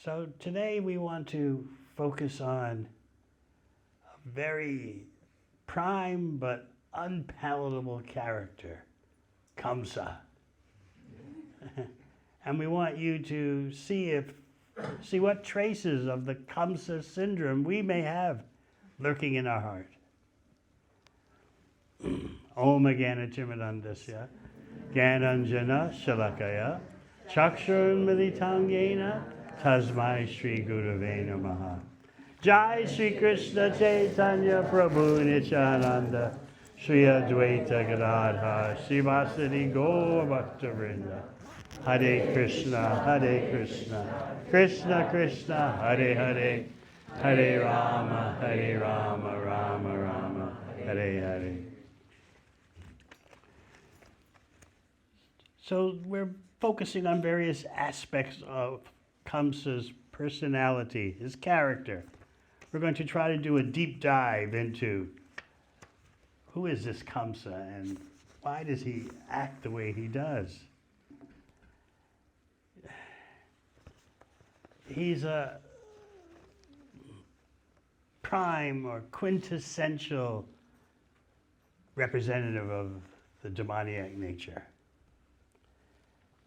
So today we want to focus on a very prime but unpalatable character, Kamsa. And we want you to see what traces of the Kamsa syndrome we may have lurking in our heart. Om Gyanatimirandasya Gyananjana Shalakaya Chakshurun Militangena Tasmai Shri Gurave Namaha. Jai Shri Krishna Chaitanya Prabhu Nityananda Shri Advaita Gadadha Srivasadi Gaura Bhaktavrinda. Hare Krishna, Krishna Krishna, Hare Hare, Hare Rama, Rama Rama, Hare Hare. So we're focusing on various aspects of Kamsa's personality, his character. We're going to try to do a deep dive into who is this Kamsa and why does he act the way he does. He's a prime or quintessential representative of the demoniac nature.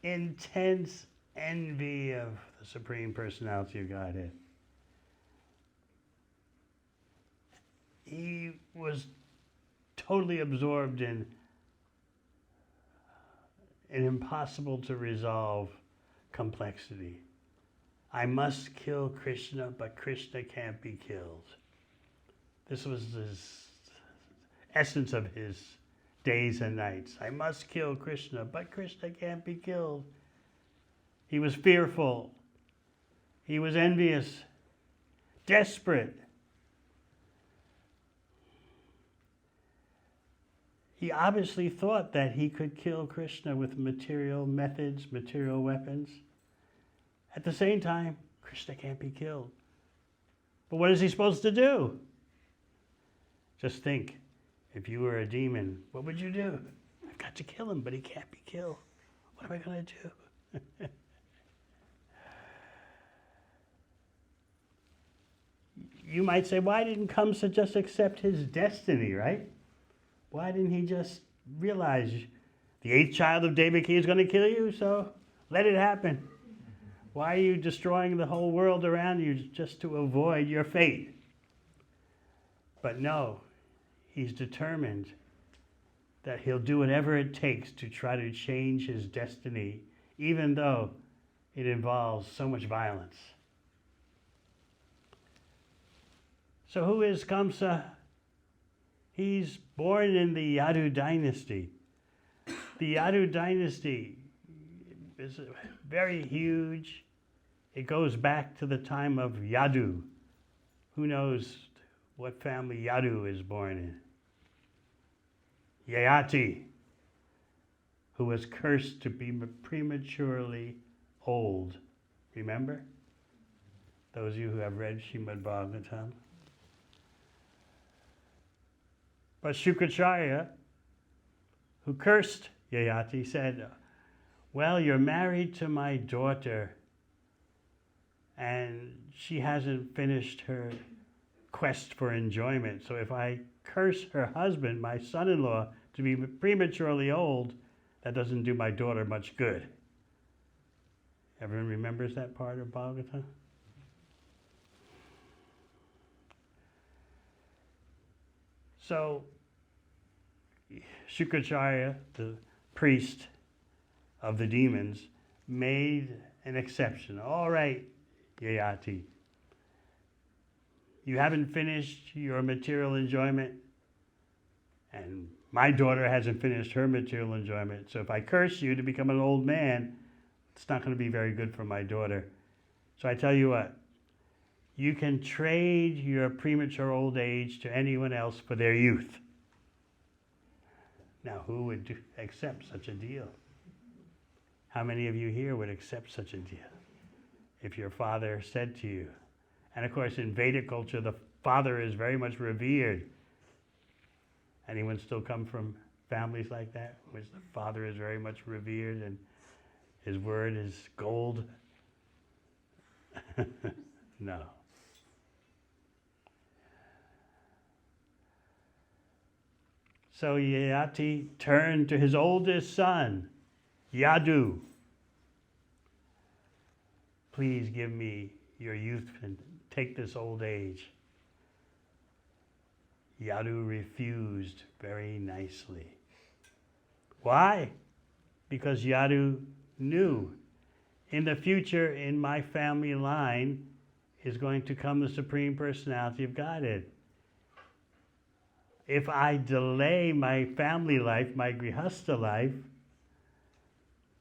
Intense envy of the Supreme Personality of Godhead. He was totally absorbed in an impossible to resolve complexity. I must kill Krishna, but Krishna can't be killed. This was the essence of his days and nights. I must kill Krishna, but Krishna can't be killed. He was fearful. He was envious, desperate. He obviously thought that he could kill Krishna with material methods, material weapons. At the same time, Krishna can't be killed. But what is he supposed to do? Just think, if you were a demon, what would you do? I've got to kill him, but he can't be killed. What am I going to do? You might say, why didn't Kamsa just accept his destiny, right? Why didn't he just realize the eighth child of Devaki is going to kill you, so let it happen? Why are you destroying the whole world around you just to avoid your fate? But no, he's determined that he'll do whatever it takes to try to change his destiny, even though it involves so much violence. So who is Kamsa? He's born in the Yadu dynasty. The Yadu dynasty is very huge. It goes back to the time of Yadu. Who knows what family Yadu is born in? Yayati, who was cursed to be prematurely old. Remember? Those of you who have read Srimad Bhagavatam. But Shukracharya, who cursed Yayati, said, well, you're married to my daughter, and she hasn't finished her quest for enjoyment. So if I curse her husband, my son-in-law, to be prematurely old, that doesn't do my daughter much good. Everyone remembers that part of Bhagavatam? So Shukracharya, the priest of the demons, made an exception. All right, Yayati, you haven't finished your material enjoyment, and my daughter hasn't finished her material enjoyment. So if I curse you to become an old man, it's not going to be very good for my daughter. So I tell you what, you can trade your premature old age to anyone else for their youth. Now, who would accept such a deal? How many of you here would accept such a deal? If your father said to you, and of course in Vedic culture, the father is very much revered. Anyone still come from families like that, which the father is very much revered and his word is gold? No. So Yayati turned to his oldest son, Yadu. Please give me your youth and take this old age. Yadu refused very nicely. Why? Because Yadu knew in the future, in my family line, is going to come the Supreme Personality of Godhead. If I delay my family life, my grihastha life,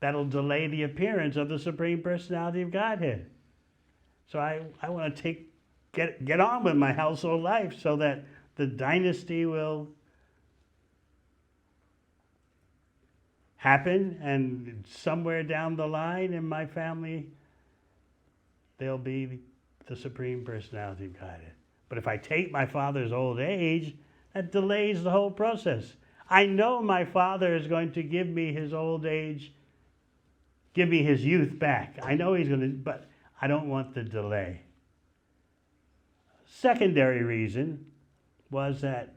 that'll delay the appearance of the Supreme Personality of Godhead. So I want to get on with my household life so that the dynasty will happen, and somewhere down the line in my family, there'll be the Supreme Personality of Godhead. But if I take my father's old age, that delays the whole process. I know my father is going to give me his old age, give me his youth back. I know he's going to, but I don't want the delay. Secondary reason was that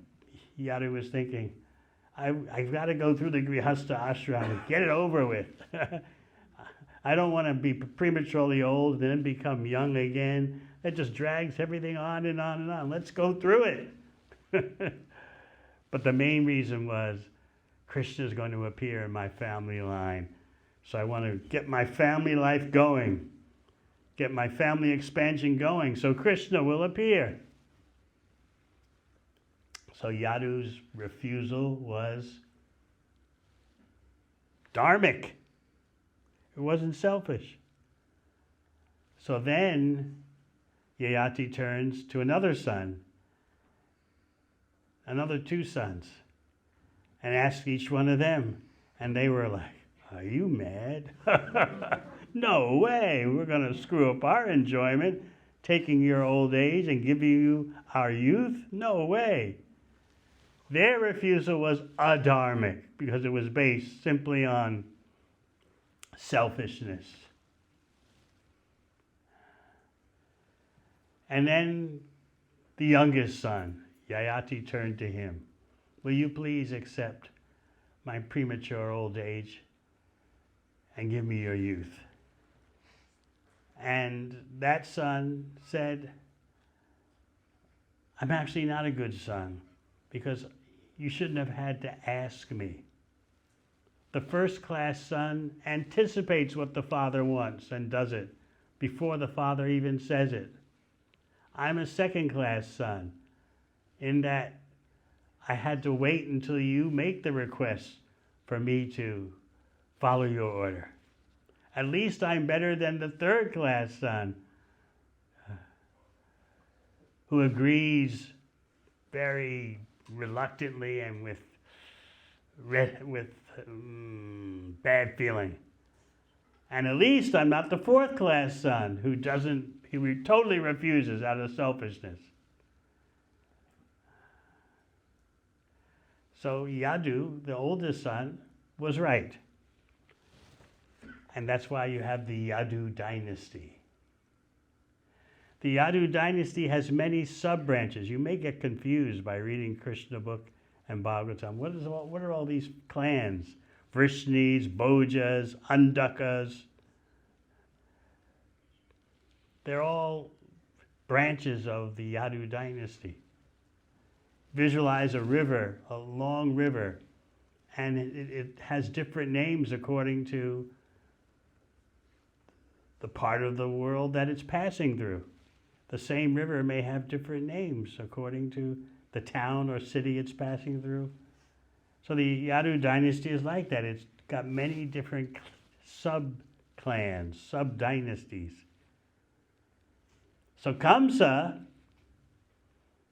Yadu was thinking, I've got to go through the grihastha ashram and get it over with. I don't want to be prematurely old and then become young again. That just drags everything on and on and on. Let's go through it. But the main reason was Krishna is going to appear in my family line. So I want to get my family life going, get my family expansion going, so Krishna will appear. So Yadu's refusal was dharmic. It wasn't selfish. So then Yayati turns to another son, another two sons, and asks each one of them. And they were like, are you mad? No way. We're going to screw up our enjoyment, taking your old age and giving you our youth? No way. Their refusal was adharmic because it was based simply on selfishness. And then the youngest son, Yayati, turned to him. Will you please accept my premature old age and give me your youth? And that son said, I'm actually not a good son because you shouldn't have had to ask me. The first-class son anticipates what the father wants and does it before the father even says it. I'm a second-class son in that I had to wait until you make the request for me to follow your order. At least I'm better than the third-class son who agrees very reluctantly and with bad feeling. And at least I'm not the fourth-class son who totally refuses out of selfishness. So Yadu, the oldest son, was right. And that's why you have the Yadu dynasty. The Yadu dynasty has many sub-branches. You may get confused by reading Krishna book and Bhagavatam. What are all these clans? Vrishnis, Bhojas, Andakas. They're all branches of the Yadu dynasty. Visualize a river, a long river, and it has different names according to the part of the world that it's passing through. The same river may have different names according to the town or city it's passing through. So the Yadu dynasty is like that. It's got many different sub-clans, sub-dynasties. So Kamsa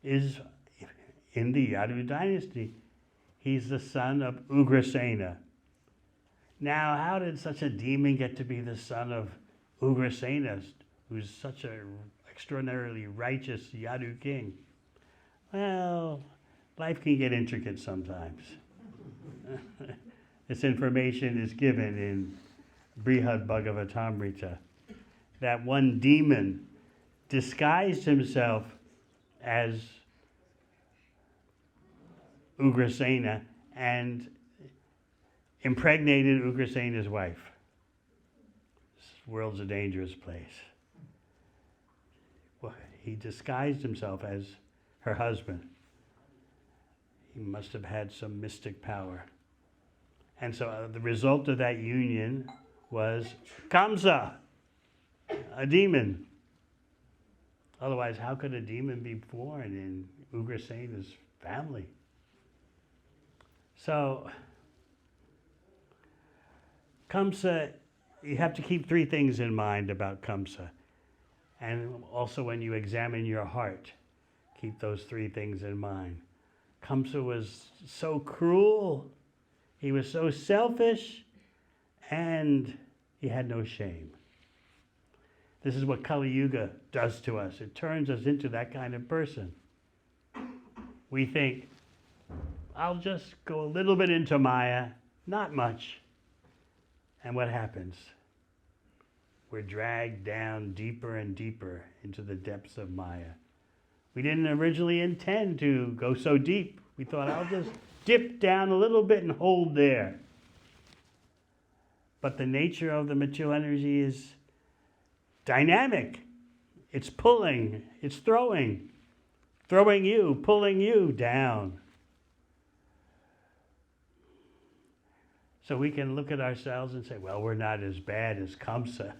is in the Yadu dynasty. He's the son of Ugrasena. Now, how did such a demon get to be the son of Ugrasena, who's such an extraordinarily righteous Yadu king? Well, life can get intricate sometimes. This information is given in Brihad Bhagavatamrita, that one demon disguised himself as Ugrasena and impregnated Ugrasena's wife. This world's a dangerous place. Well, he disguised himself as her husband. He must have had some mystic power. And so the result of that union was Kamsa, a demon. Otherwise, how could a demon be born in Ugrasena's family? So, Kamsa, you have to keep three things in mind about Kamsa. And also when you examine your heart, keep those three things in mind. Kamsa was so cruel, he was so selfish, and he had no shame. This is what Kali Yuga does to us. It turns us into that kind of person. We think, I'll just go a little bit into Maya, not much. And what happens? We're dragged down deeper and deeper into the depths of Maya. We didn't originally intend to go so deep. We thought, I'll just dip down a little bit and hold there. But the nature of the material energy is dynamic. It's pulling, it's throwing you, pulling you down. So we can look at ourselves and say, well, we're not as bad as Kamsa.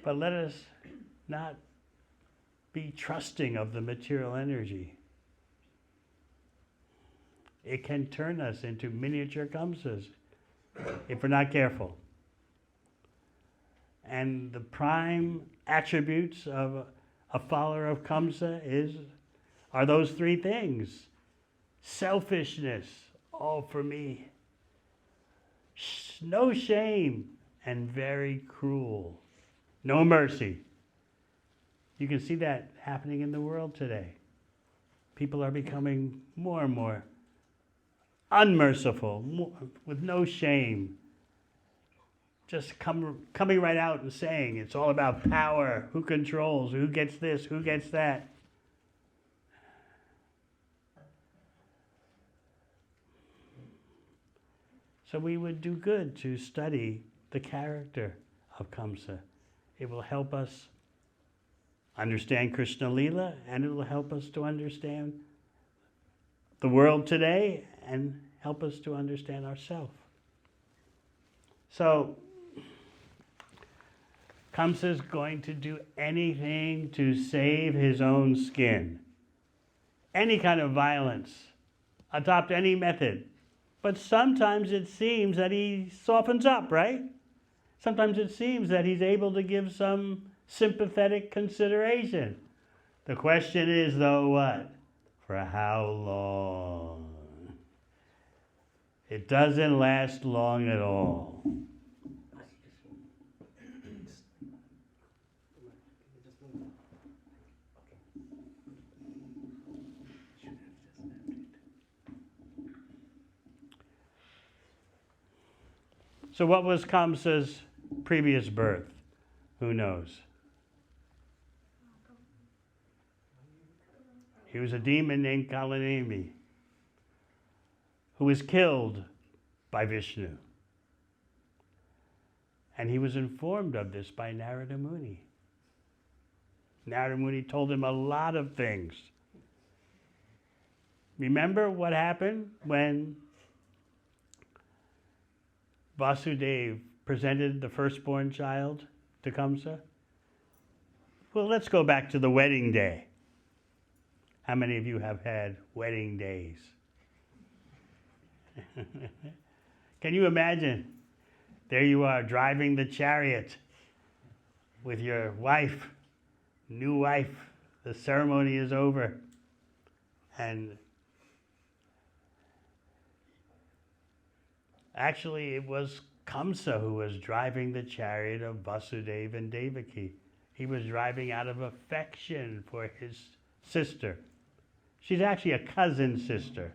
But let us not be trusting of the material energy. It can turn us into miniature Kamsas if we're not careful. And the prime attributes of a follower of Kamsa are those three things. Selfishness, all for me. No shame, and very cruel. No mercy. You can see that happening in the world today. People are becoming more and more unmerciful, with no shame. Just coming right out and saying it's all about power, who controls, who gets this, who gets that. So we would do good to study the character of Kamsa. It will help us understand Krishna Lila, and it will help us to understand the world today and help us to understand ourselves. So, Kamsa is going to do anything to save his own skin. Any kind of violence, adopt any method. But sometimes it seems that he softens up, right? Sometimes it seems that he's able to give some sympathetic consideration. The question is, though, what? For how long? It doesn't last long at all. So what was Kamsa's previous birth? Who knows? He was a demon named Kalanemi who was killed by Vishnu. And he was informed of this by Narada Muni. Narada Muni told him a lot of things. Remember what happened when Vasudeva presented the firstborn child to Kamsa? Well, let's go back to the wedding day. How many of you have had wedding days? Can you imagine? There you are driving the chariot with your wife, new wife. The ceremony is over. And actually, it was Kamsa who was driving the chariot of Vasudeva and Devaki. He was driving out of affection for his sister. She's actually a cousin sister,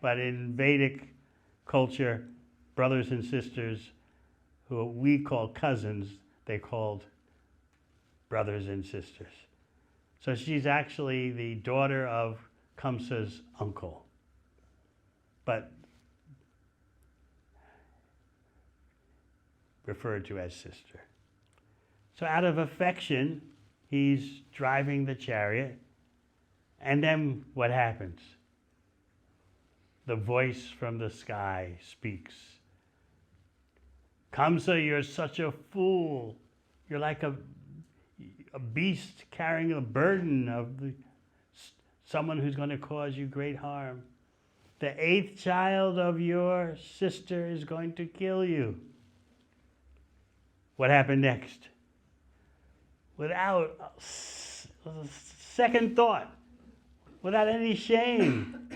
but in Vedic culture, brothers and sisters who we call cousins, they called brothers and sisters. So she's actually the daughter of Kamsa's uncle, but referred to as sister. So out of affection, he's driving the chariot, and then what happens? The voice from the sky speaks. Kamsa, you're such a fool. You're like a beast carrying a burden of someone who's going to cause you great harm. The 8th child of your sister is going to kill you. What happened next? Without a second thought, without any shame,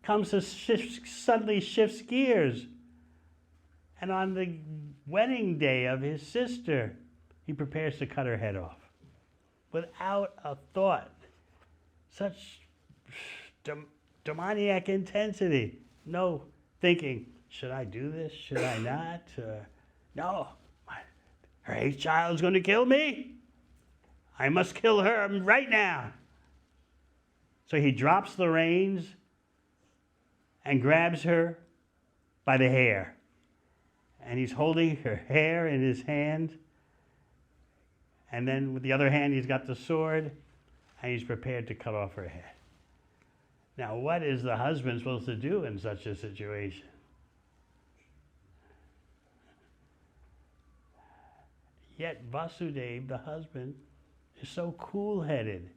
Kamsa suddenly shifts gears. And on the wedding day of his sister, he prepares to cut her head off. Without a thought. Such demoniac intensity. No thinking, should I do this? Should I not? No. Her 8th child's going to kill me? I must kill her right now. So he drops the reins and grabs her by the hair. And he's holding her hair in his hand. And then with the other hand, he's got the sword, and he's prepared to cut off her head. Now, what is the husband supposed to do in such a situation? Yet Vasudeva, the husband, is so cool-headed.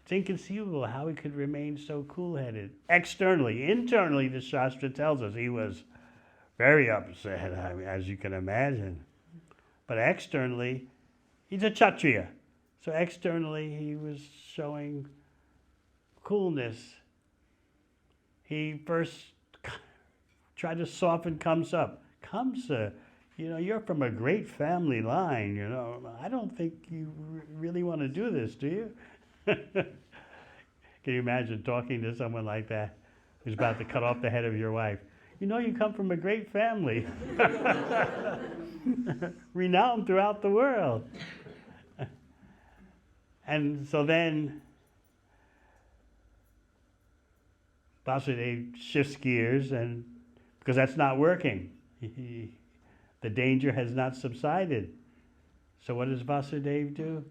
It's inconceivable how he could remain so cool-headed. Externally, internally, the Shastra tells us he was very upset, I mean, as you can imagine. But externally, he's a Kshatriya. So externally, he was showing coolness. He first tried to soften Kamsa. Kamsa, you're from a great family line, I don't think you really want to do this, do you? Can you imagine talking to someone like that who's about to cut off the head of your wife? You come from a great family, renowned throughout the world. And so then Vasudeva shifts gears, and because that's not working. The danger has not subsided. So what does Vasudeva do?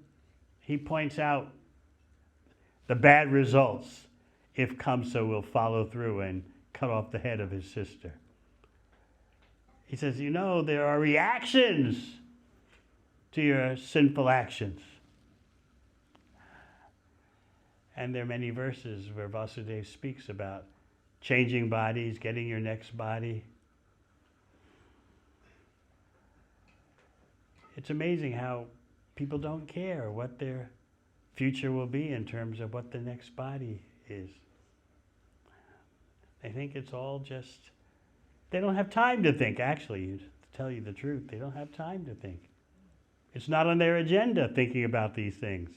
He points out the bad results if Kamsa will follow through and cut off the head of his sister. He says, there are reactions to your sinful actions. And there are many verses where Vasudeva speaks about changing bodies, getting your next body. It's amazing how people don't care what their future will be in terms of what the next body is. They think it's all just, they don't have time to think, actually, to tell you the truth. They don't have time to think. It's not on their agenda thinking about these things.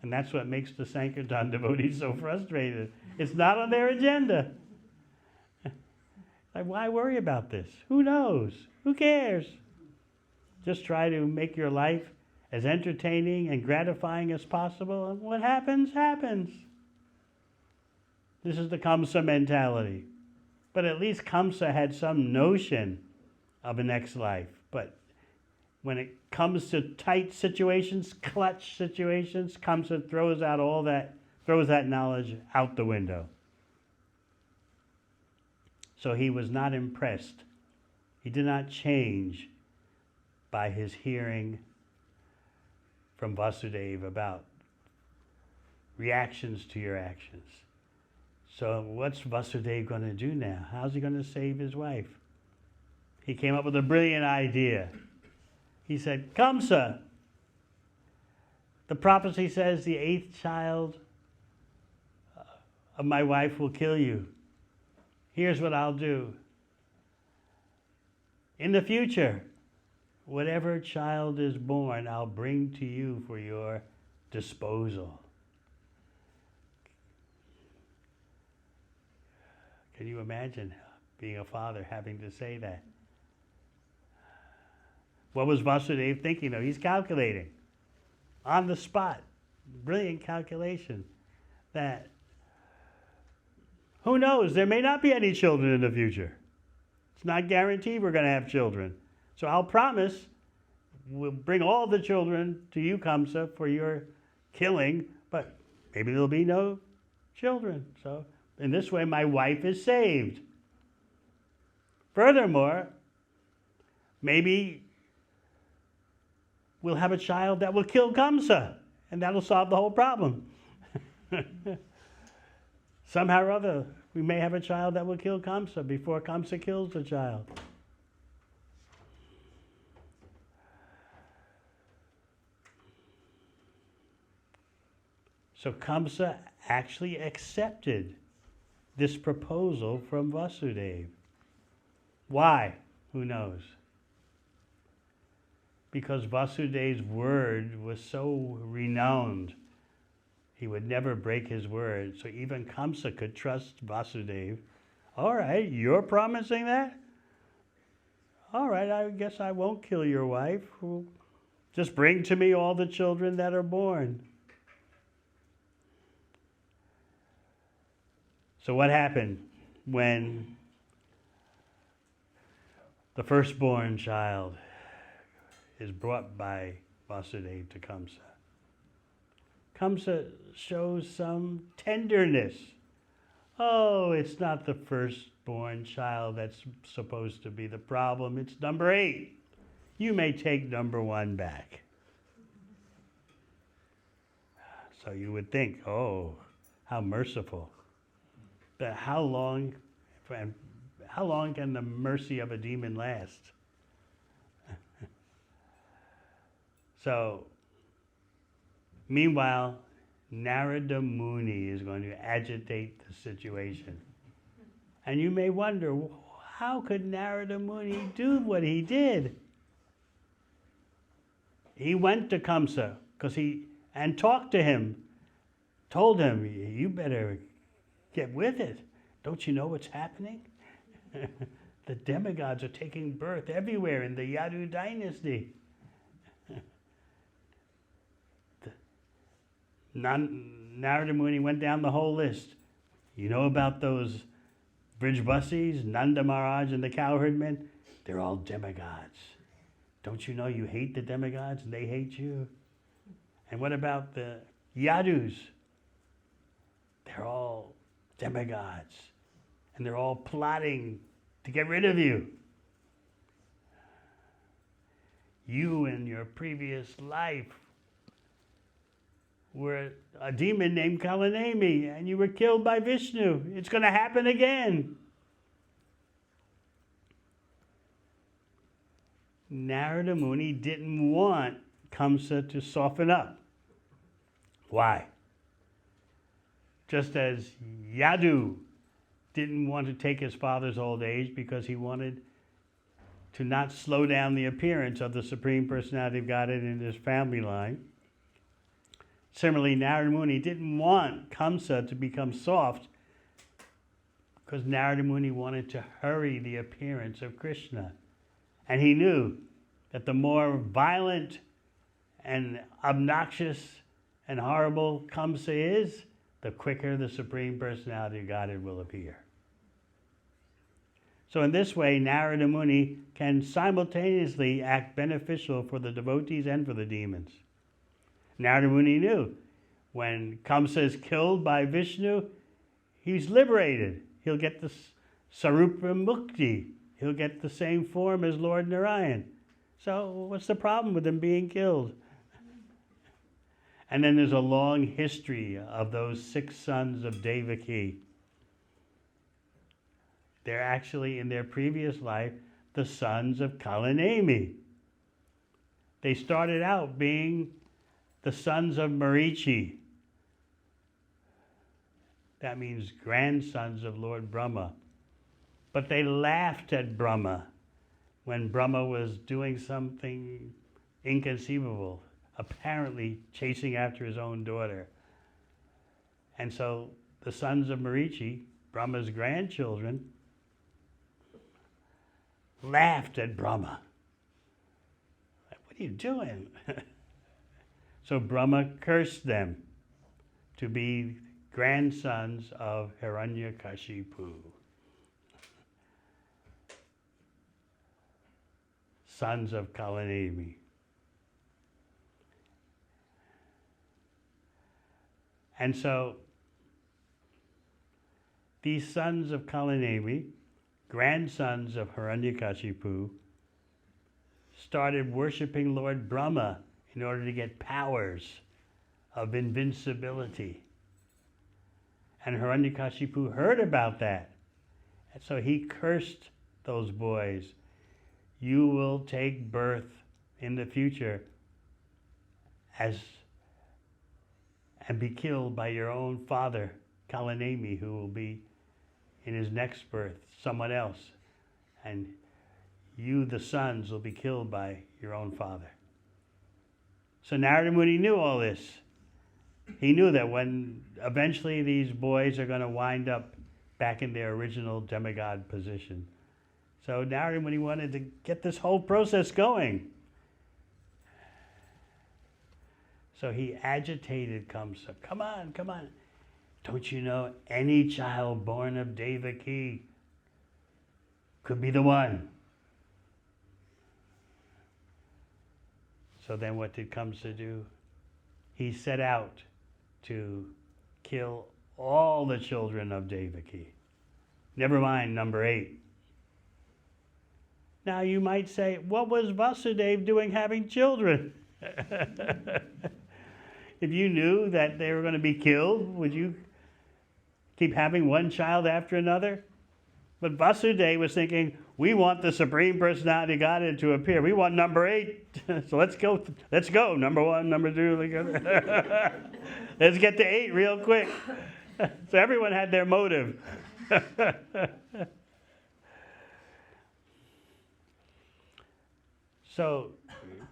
And that's what makes the Sankirtan devotees so frustrated. It's not on their agenda. Like, why worry about this? Who knows? Who cares? Just try to make your life as entertaining and gratifying as possible, and what happens, happens. This is the Kamsa mentality. But at least Kamsa had some notion of a next life. But when it comes to tight situations, clutch situations, Kamsa throws that knowledge out the window. So he was not impressed. He did not change by his hearing from Vasudeva about reactions to your actions. So what's Vasudeva going to do now? How's he going to save his wife? He came up with a brilliant idea. He said, Kamsa, the prophecy says the 8th child of my wife will kill you. Here's what I'll do. In the future, whatever child is born, I'll bring to you for your disposal. Can you imagine being a father having to say that? What was Vasudeva thinking of? He's calculating on the spot. Brilliant calculation that who knows, there may not be any children in the future. It's not guaranteed we're going to have children. So I'll promise we'll bring all the children to you, Kamsa, for your killing, but maybe there'll be no children. So in this way, my wife is saved. Furthermore, maybe we'll have a child that will kill Kamsa, and that'll solve the whole problem. Somehow or other, we may have a child that will kill Kamsa before Kamsa kills the child. So Kamsa actually accepted this proposal from Vasudeva. Why? Who knows? Because Vasudeva's word was so renowned, he would never break his word. So even Kamsa could trust Vasudeva. All right, you're promising that? All right, I guess I won't kill your wife. Just bring to me all the children that are born. So what happened when the firstborn child is brought by Vasudeva to Kamsa? Kamsa shows some tenderness. Oh, it's not the firstborn child that's supposed to be the problem. It's number 8. You may take number 1 back. So you would think, oh, how merciful. But how long can the mercy of a demon last? So, meanwhile, Narada Muni is going to agitate the situation. And you may wonder, how could Narada Muni do what he did? He went to Kamsa and talked to him, told him, you better get with it. Don't you know what's happening? The demigods are taking birth everywhere in the Yadu dynasty. Narada Muni went down the whole list. You know about those Brijbasis, Nanda Maharaj and the cowherd men? They're all demigods. Don't you know you hate the demigods and they hate you? And what about the Yadus? They're all demigods. And they're all plotting to get rid of you. You in your previous life were a demon named Kalanemi, and you were killed by Vishnu. It's going to happen again. Narada Muni didn't want Kamsa to soften up. Why? Just as Yadu didn't want to take his father's old age because he wanted to not slow down the appearance of the Supreme Personality of Godhead in his family line. Similarly, Narada Muni didn't want Kamsa to become soft because Narada Muni wanted to hurry the appearance of Krishna. And he knew that the more violent and obnoxious and horrible Kamsa is, the quicker the Supreme Personality of Godhead will appear. So in this way, Narada Muni can simultaneously act beneficial for the devotees and for the demons. Narada Muni knew when Kamsa is killed by Vishnu, he's liberated. He'll get the Sarupa Mukti. He'll get the same form as Lord Narayan. So what's the problem with him being killed? And then there's a long history of those 6 sons of Devaki. They're actually, in their previous life, the sons of Kalanemi. They started out being the sons of Marichi. That means grandsons of Lord Brahma. But they laughed at Brahma when Brahma was doing something inconceivable, apparently chasing after his own daughter. And so the sons of Marichi, Brahma's grandchildren, laughed at Brahma. are you doing? So Brahma cursed them to be grandsons of Hiranyakashipu, sons of Kalanemi. And so these sons of Kalanemi, grandsons of Hiranyakashipu, started worshiping Lord Brahma in order to get powers of invincibility. And Hiranyakashipu heard about that. And so he cursed those boys. You will take birth in the future and be killed by your own father, Kalanemi, who will be in his next birth, someone else. And you, the sons, will be killed by your own father. So Narada Muni knew all this. He knew that when eventually these boys are going to wind up back in their original demigod position. So Narada Muni wanted to get this whole process going. So he agitated Kamsa. Come on, come on. Don't you know any child born of Devaki could be the one? So then what did Kamsa do? He set out to kill all the children of Devaki. Never mind number 8. Now you might say, what was Vasudeva doing having children? If you knew that they were going to be killed, would you keep having one child after another? But Vasudeva was thinking, we want the Supreme Personality of Godhead to appear. We want number 8. So let's go. Let's go. Number 1, number 2. Let's get to 8 real quick. So everyone had their motive. So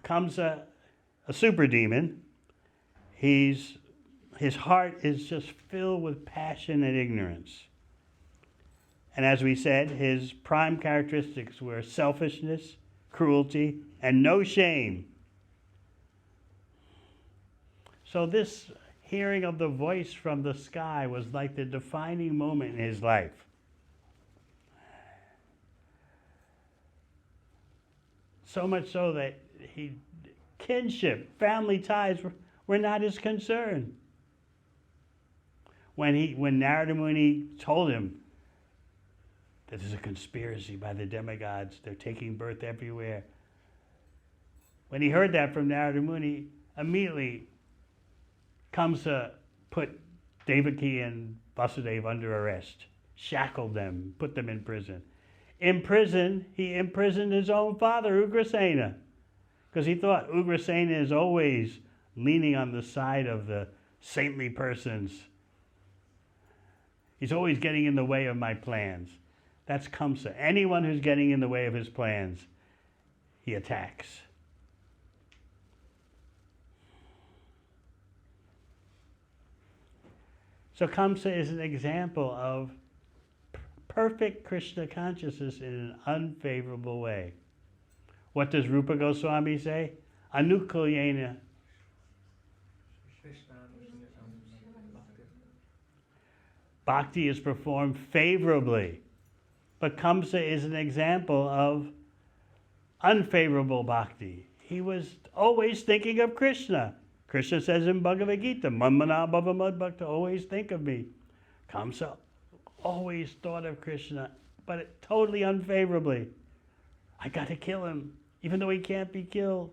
Kamsa, a super demon, his heart is just filled with passion and ignorance. And as we said, his prime characteristics were selfishness, cruelty, and no shame. So this hearing of the voice from the sky was like the defining moment in his life. So much so that kinship, family ties were not his concern. When Narada Muni told him that there's a conspiracy by the demigods, they're taking birth everywhere. When he heard that from Narada Muni, immediately Kamsa put Devaki and Vasudeva under arrest, shackled them, put them in prison. In prison, he imprisoned his own father, Ugrasena, because he thought Ugrasena is always leaning on the side of the saintly persons. He's always getting in the way of my plans. That's Kamsa. Anyone who's getting in the way of his plans, he attacks. So Kamsa is an example of perfect Krishna consciousness in an unfavorable way. What does Rupa Goswami say? Anukulyena. Bhakti is performed favorably. But Kamsa is an example of unfavorable bhakti. He was always thinking of Krishna. Krishna says in Bhagavad Gita, Manmana bhava mad bhakta, always think of me. Kamsa always thought of Krishna, but totally unfavorably. I got to kill him, even though he can't be killed.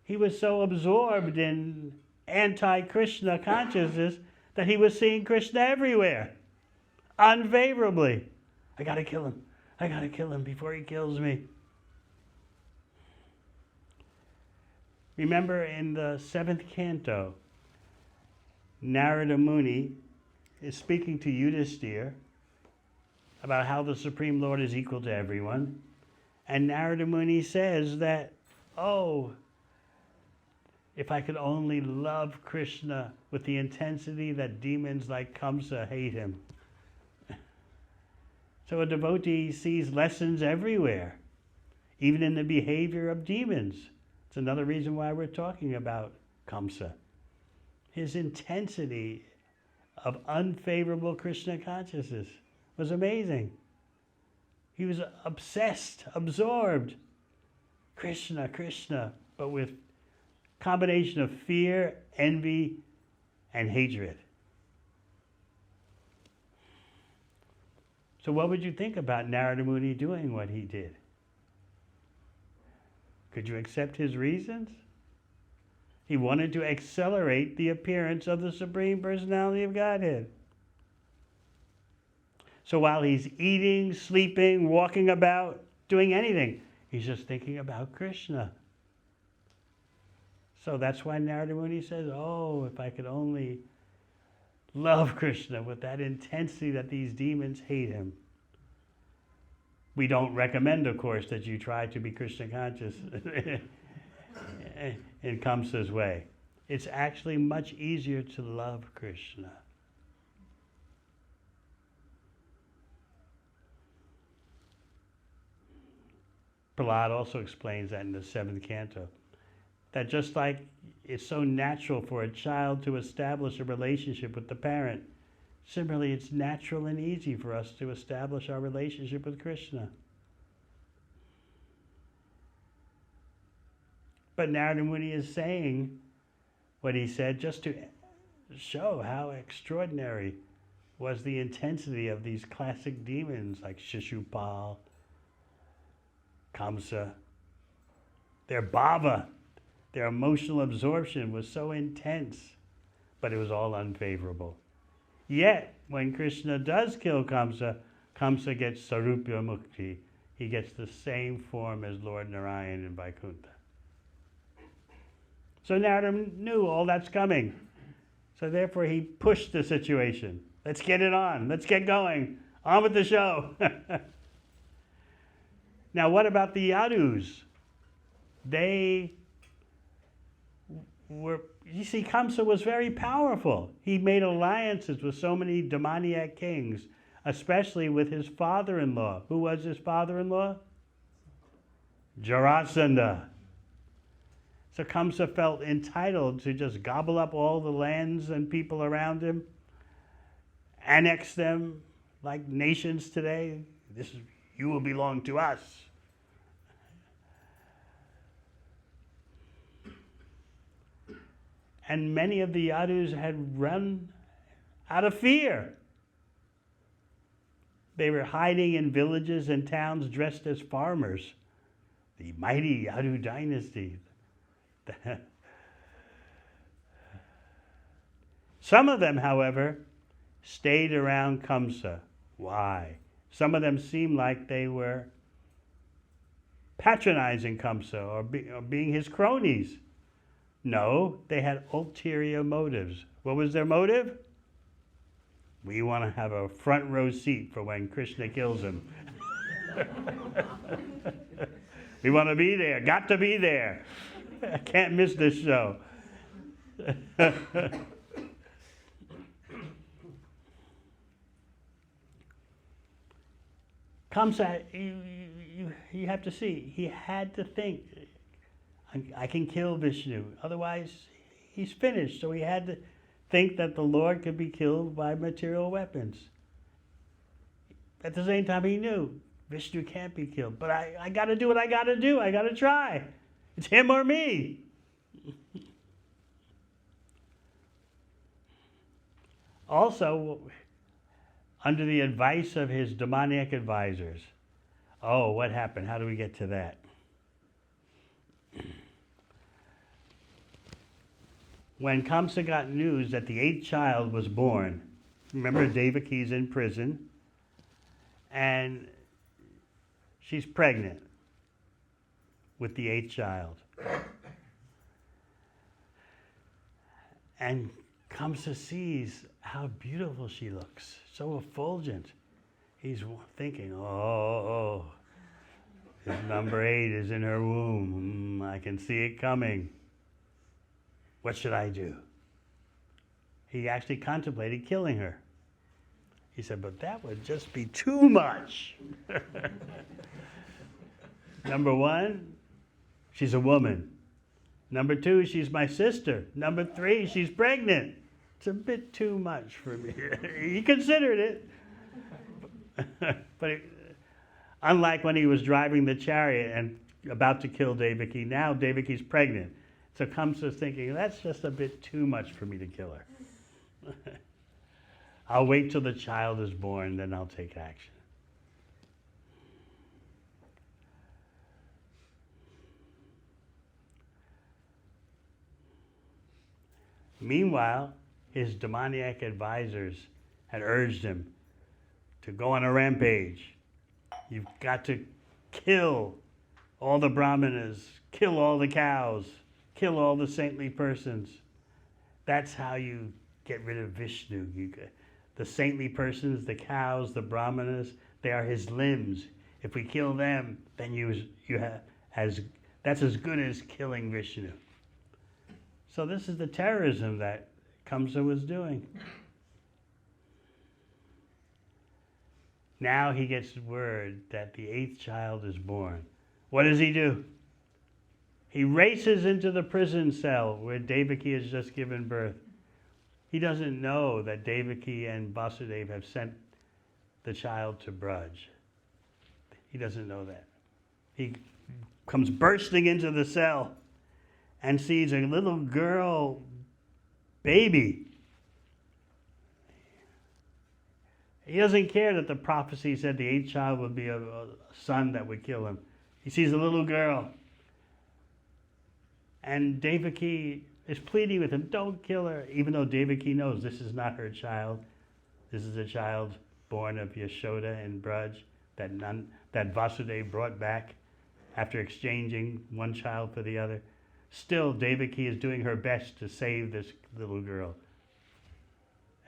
He was so absorbed in anti-Krishna consciousness that he was seeing Krishna everywhere, unfavorably. I got to kill him. I got to kill him before he kills me. Remember in the 7th canto, Narada Muni is speaking to Yudhisthira about how the Supreme Lord is equal to everyone. And Narada Muni says that, oh, if I could only love Krishna with the intensity that demons like Kamsa hate him. So a devotee sees lessons everywhere, even in the behavior of demons. It's It's another reason why we're talking about Kamsa. His intensity of unfavorable Krishna consciousness was amazing. He was obsessed, absorbed. Krishna, Krishna, but with combination of fear, envy, and hatred. So what would you think about Narada Muni doing what he did? Could you accept his reasons? He wanted to accelerate the appearance of the Supreme Personality of Godhead. So while he's eating, sleeping, walking about, doing anything, he's just thinking about Krishna. So that's why Narada Muni says, oh, if I could only love Krishna with that intensity that these demons hate him. We don't recommend, of course, that you try to be Krishna conscious in Kamsa's way. It's actually much easier to love Krishna. Prahlad also explains that in the 7th canto, that just like it's so natural for a child to establish a relationship with the parent, similarly it's natural and easy for us to establish our relationship with Krishna. But Narada Muni is saying what he said just to show how extraordinary was the intensity of these classic demons like Shishupal, Kamsa. Their bhava, their emotional absorption was so intense, but it was all unfavorable. Yet, when Krishna does kill Kamsa, Kamsa gets Sarupya Mukti. He gets the same form as Lord Narayan in Vaikuntha. So Narada knew all that's coming. So therefore he pushed the situation. Let's get it on. Let's get going. On with the show. Now what about the Yadus? They were, you see, Kamsa was very powerful. He made alliances with so many demoniac kings, especially with his father-in-law. Who was his father-in-law? Jarasandha. So Kamsa felt entitled to just gobble up all the lands and people around him, annex them like nations today. You will belong to us. And many of the Yadus had run out of fear. They were hiding in villages and towns dressed as farmers. The mighty Yadu dynasty. Some of them, however, stayed around Kamsa. Why? Some of them seemed like they were patronizing Kamsa or being his cronies. No, they had ulterior motives. What was their motive? We want to have a front row seat for when Krishna kills him. We want to be there, got to be there. I can't miss this show. Kamsa, you have to see, he had to think, I can kill Vishnu, otherwise he's finished. So he had to think that the Lord could be killed by material weapons. At the same time, he knew Vishnu can't be killed. But I got to do what I got to do. I got to try. It's him or me. Also, under the advice of his demoniac advisors. Oh, what happened? How do we get to that? When Kamsa got news that the 8th child was born, remember Devaki's in prison, and she's pregnant with the 8th child. And Kamsa sees how beautiful she looks, so effulgent. He's thinking, oh, this number 8 is in her womb. I can see it coming. What should I do? He actually contemplated killing her. He said, but that would just be too much. Number 1, she's a woman. Number 2, she's my sister. Number 3, she's pregnant. It's a bit too much for me. He considered it. But unlike when he was driving the chariot and about to kill Devaki, now Devaki's pregnant. So Kamsa's thinking, that's just a bit too much for me to kill her. I'll wait till the child is born, then I'll take action. Meanwhile, his demoniac advisors had urged him to go on a rampage. You've got to kill all the brahmanas, kill all the cows, kill all the saintly persons. That's how you get rid of Vishnu. The saintly persons, the cows, the brahmanas, they are his limbs. If we kill them, then that's as good as killing Vishnu. So this is the terrorism that Kamsa was doing. Now he gets word that the 8th child is born. What does he do? He races into the prison cell where Devaki has just given birth. He doesn't know that Devaki and Vasudeva have sent the child to Braj. He doesn't know that. He comes bursting into the cell and sees a little girl baby. He doesn't care that the prophecy said the 8th child would be a son that would kill him. He sees a little girl. And Devaki is pleading with him, don't kill her, even though Devaki knows this is not her child. This is a child born of Yashoda and Braj that Vasudeva brought back after exchanging one child for the other. Still, Devaki is doing her best to save this little girl,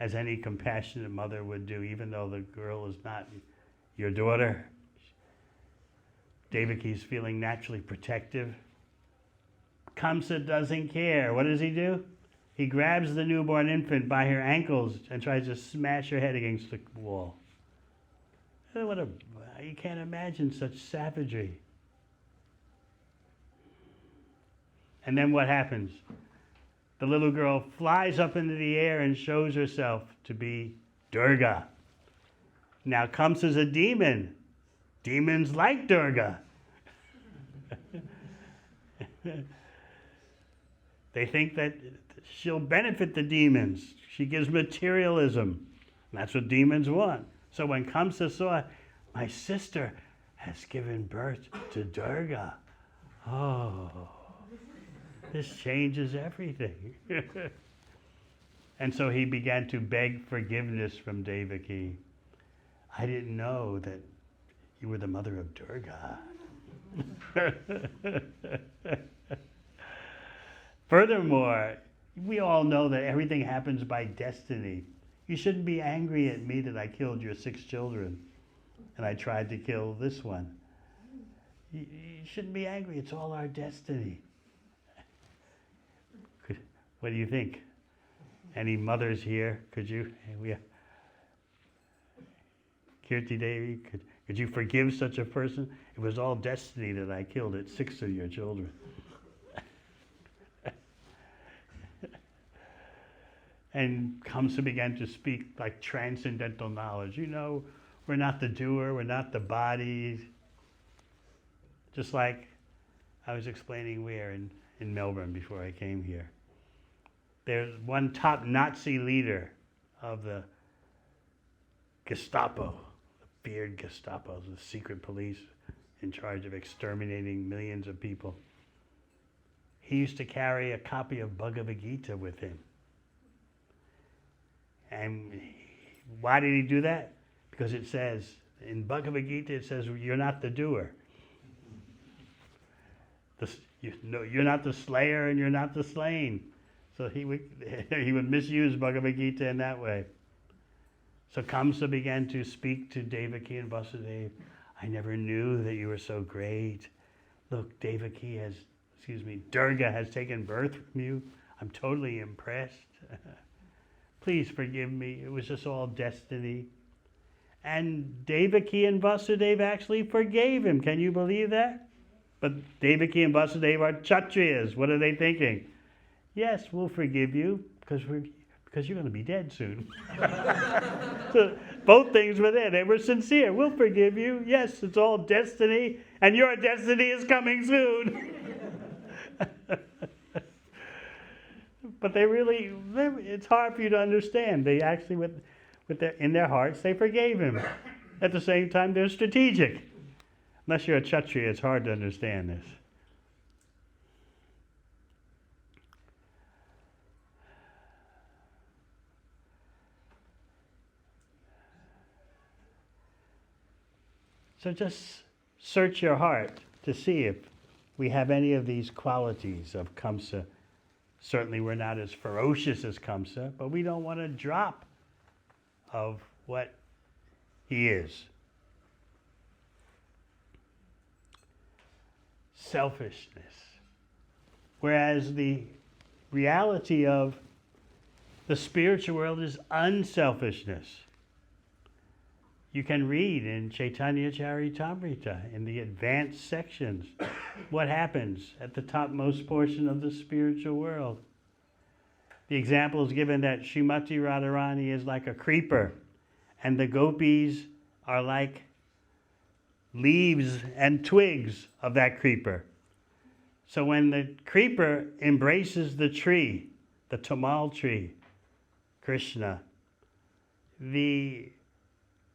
as any compassionate mother would do, even though the girl is not your daughter. Devaki is feeling naturally protective. Kamsa doesn't care. What does he do? He grabs the newborn infant by her ankles and tries to smash her head against the wall. You can't imagine such savagery. And then what happens? The little girl flies up into the air and shows herself to be Durga. Now Kamsa's a demon. Demons like Durga. They think that she'll benefit the demons. She gives materialism. That's what demons want. So when Kamsa saw, my sister has given birth to Durga. Oh, this changes everything. And so he began to beg forgiveness from Devaki. I didn't know that you were the mother of Durga. Furthermore, we all know that everything happens by destiny. You shouldn't be angry at me that I killed your 6 children and I tried to kill this one. You shouldn't be angry. It's all our destiny. What do you think? Any mothers here? Could you, Kirti Devi, could you forgive such a person? It was all destiny that I killed 6 of your children. And Kamsa began to speak like transcendental knowledge. You know, we're not the doer, we're not the body. Just like I was explaining where in Melbourne before I came here. There's one top Nazi leader of the Gestapo, the feared Gestapo, the secret police in charge of exterminating millions of people. He used to carry a copy of Bhagavad Gita with him. And why did he do that? Because it says, in Bhagavad Gita, it says, you're not the doer. You're not the slayer and you're not the slain. So he would misuse Bhagavad Gita in that way. So Kamsa began to speak to Devaki and Vasudeva. I never knew that you were so great. Look, Durga has taken birth from you. I'm totally impressed. Please forgive me. It was just all destiny. And Devaki and Vasudeva actually forgave him. Can you believe that? But Devaki and Vasudeva are Kshatriyas. What are they thinking? Yes, we'll forgive you because you're going to be dead soon. So both things were there. They were sincere. We'll forgive you. Yes, it's all destiny, and your destiny is coming soon. But it's hard for you to understand. They actually, in their hearts, they forgave him. At the same time, they're strategic. Unless you're a Kshatriya, it's hard to understand this. So just search your heart to see if we have any of these qualities of Kamsa. Certainly we're not as ferocious as Kamsa, but we don't want to drop of what he is. Selfishness. Whereas the reality of the spiritual world is unselfishness. You can read in Chaitanya Charitamrita, in the advanced sections, what happens at the topmost portion of the spiritual world. The example is given that Srimati Radharani is like a creeper, and the gopis are like leaves and twigs of that creeper. So when the creeper embraces the tree, the tamal tree, Krishna, the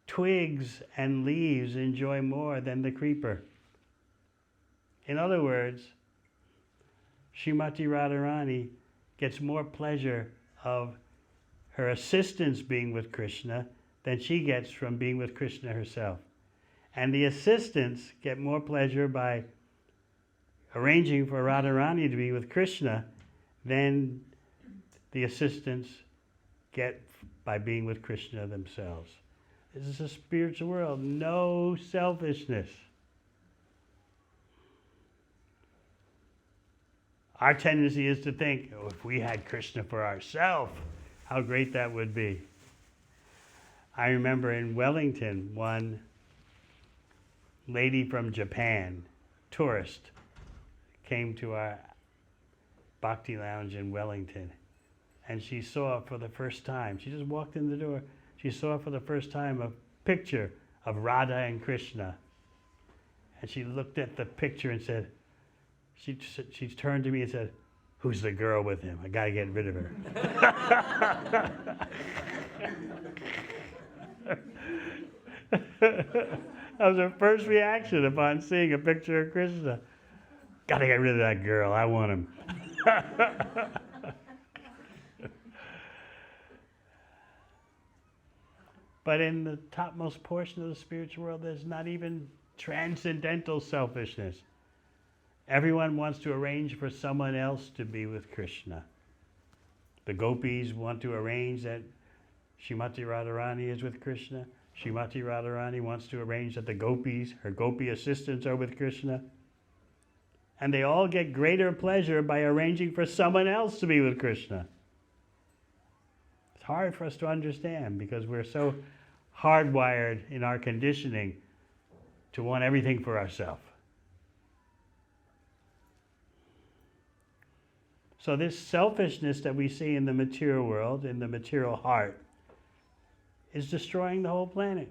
twigs and leaves enjoy more than the creeper. In other words, Srimati Radharani gets more pleasure of her assistants being with Krishna than she gets from being with Krishna herself. And the assistants get more pleasure by arranging for Radharani to be with Krishna than the assistants get by being with Krishna themselves. This is a spiritual world. No selfishness. Our tendency is to think, oh, if we had Krishna for ourselves, how great that would be. I remember in Wellington, one lady from Japan, tourist, came to our Bhakti Lounge in Wellington, and she saw for the first time, she just walked in the door, she saw for the first time a picture of Radha and Krishna. And she looked at the picture and said, she turned to me and said, "Who's the girl with him? I got to get rid of her." That was her first reaction upon seeing a picture of Krishna. Got to get rid of that girl. I want him. But in the topmost portion of the spiritual world, there's not even transcendental selfishness. Everyone wants to arrange for someone else to be with Krishna. The gopis want to arrange that Srimati Radharani is with Krishna. Srimati Radharani wants to arrange that the gopis, her gopi assistants, are with Krishna. And they all get greater pleasure by arranging for someone else to be with Krishna. It's hard for us to understand because we're so hardwired in our conditioning to want everything for ourselves. So this selfishness that we see in the material world, in the material heart, is destroying the whole planet.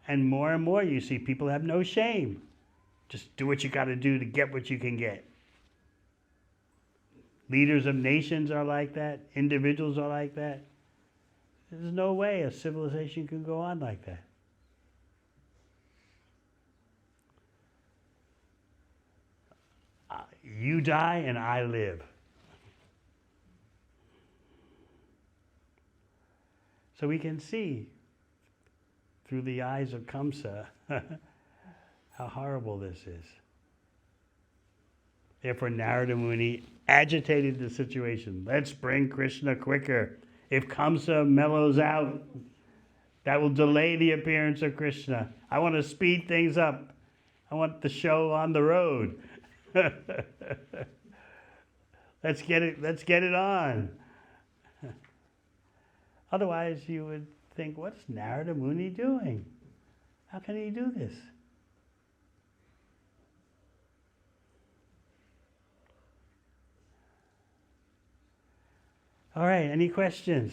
And more you see people have no shame. Just do what you got to do to get what you can get. Leaders of nations are like that. Individuals are like that. There's no way a civilization can go on like that. You die and I live. So we can see through the eyes of Kamsa how horrible this is. Therefore Narada Muni agitated the situation. Let's bring Krishna quicker. If Kamsa mellows out, that will delay the appearance of Krishna. I want to speed things up. I want the show on the road. Let's get it on. Otherwise you would think, what's Narada Muni doing? How can he do this? All right, any questions?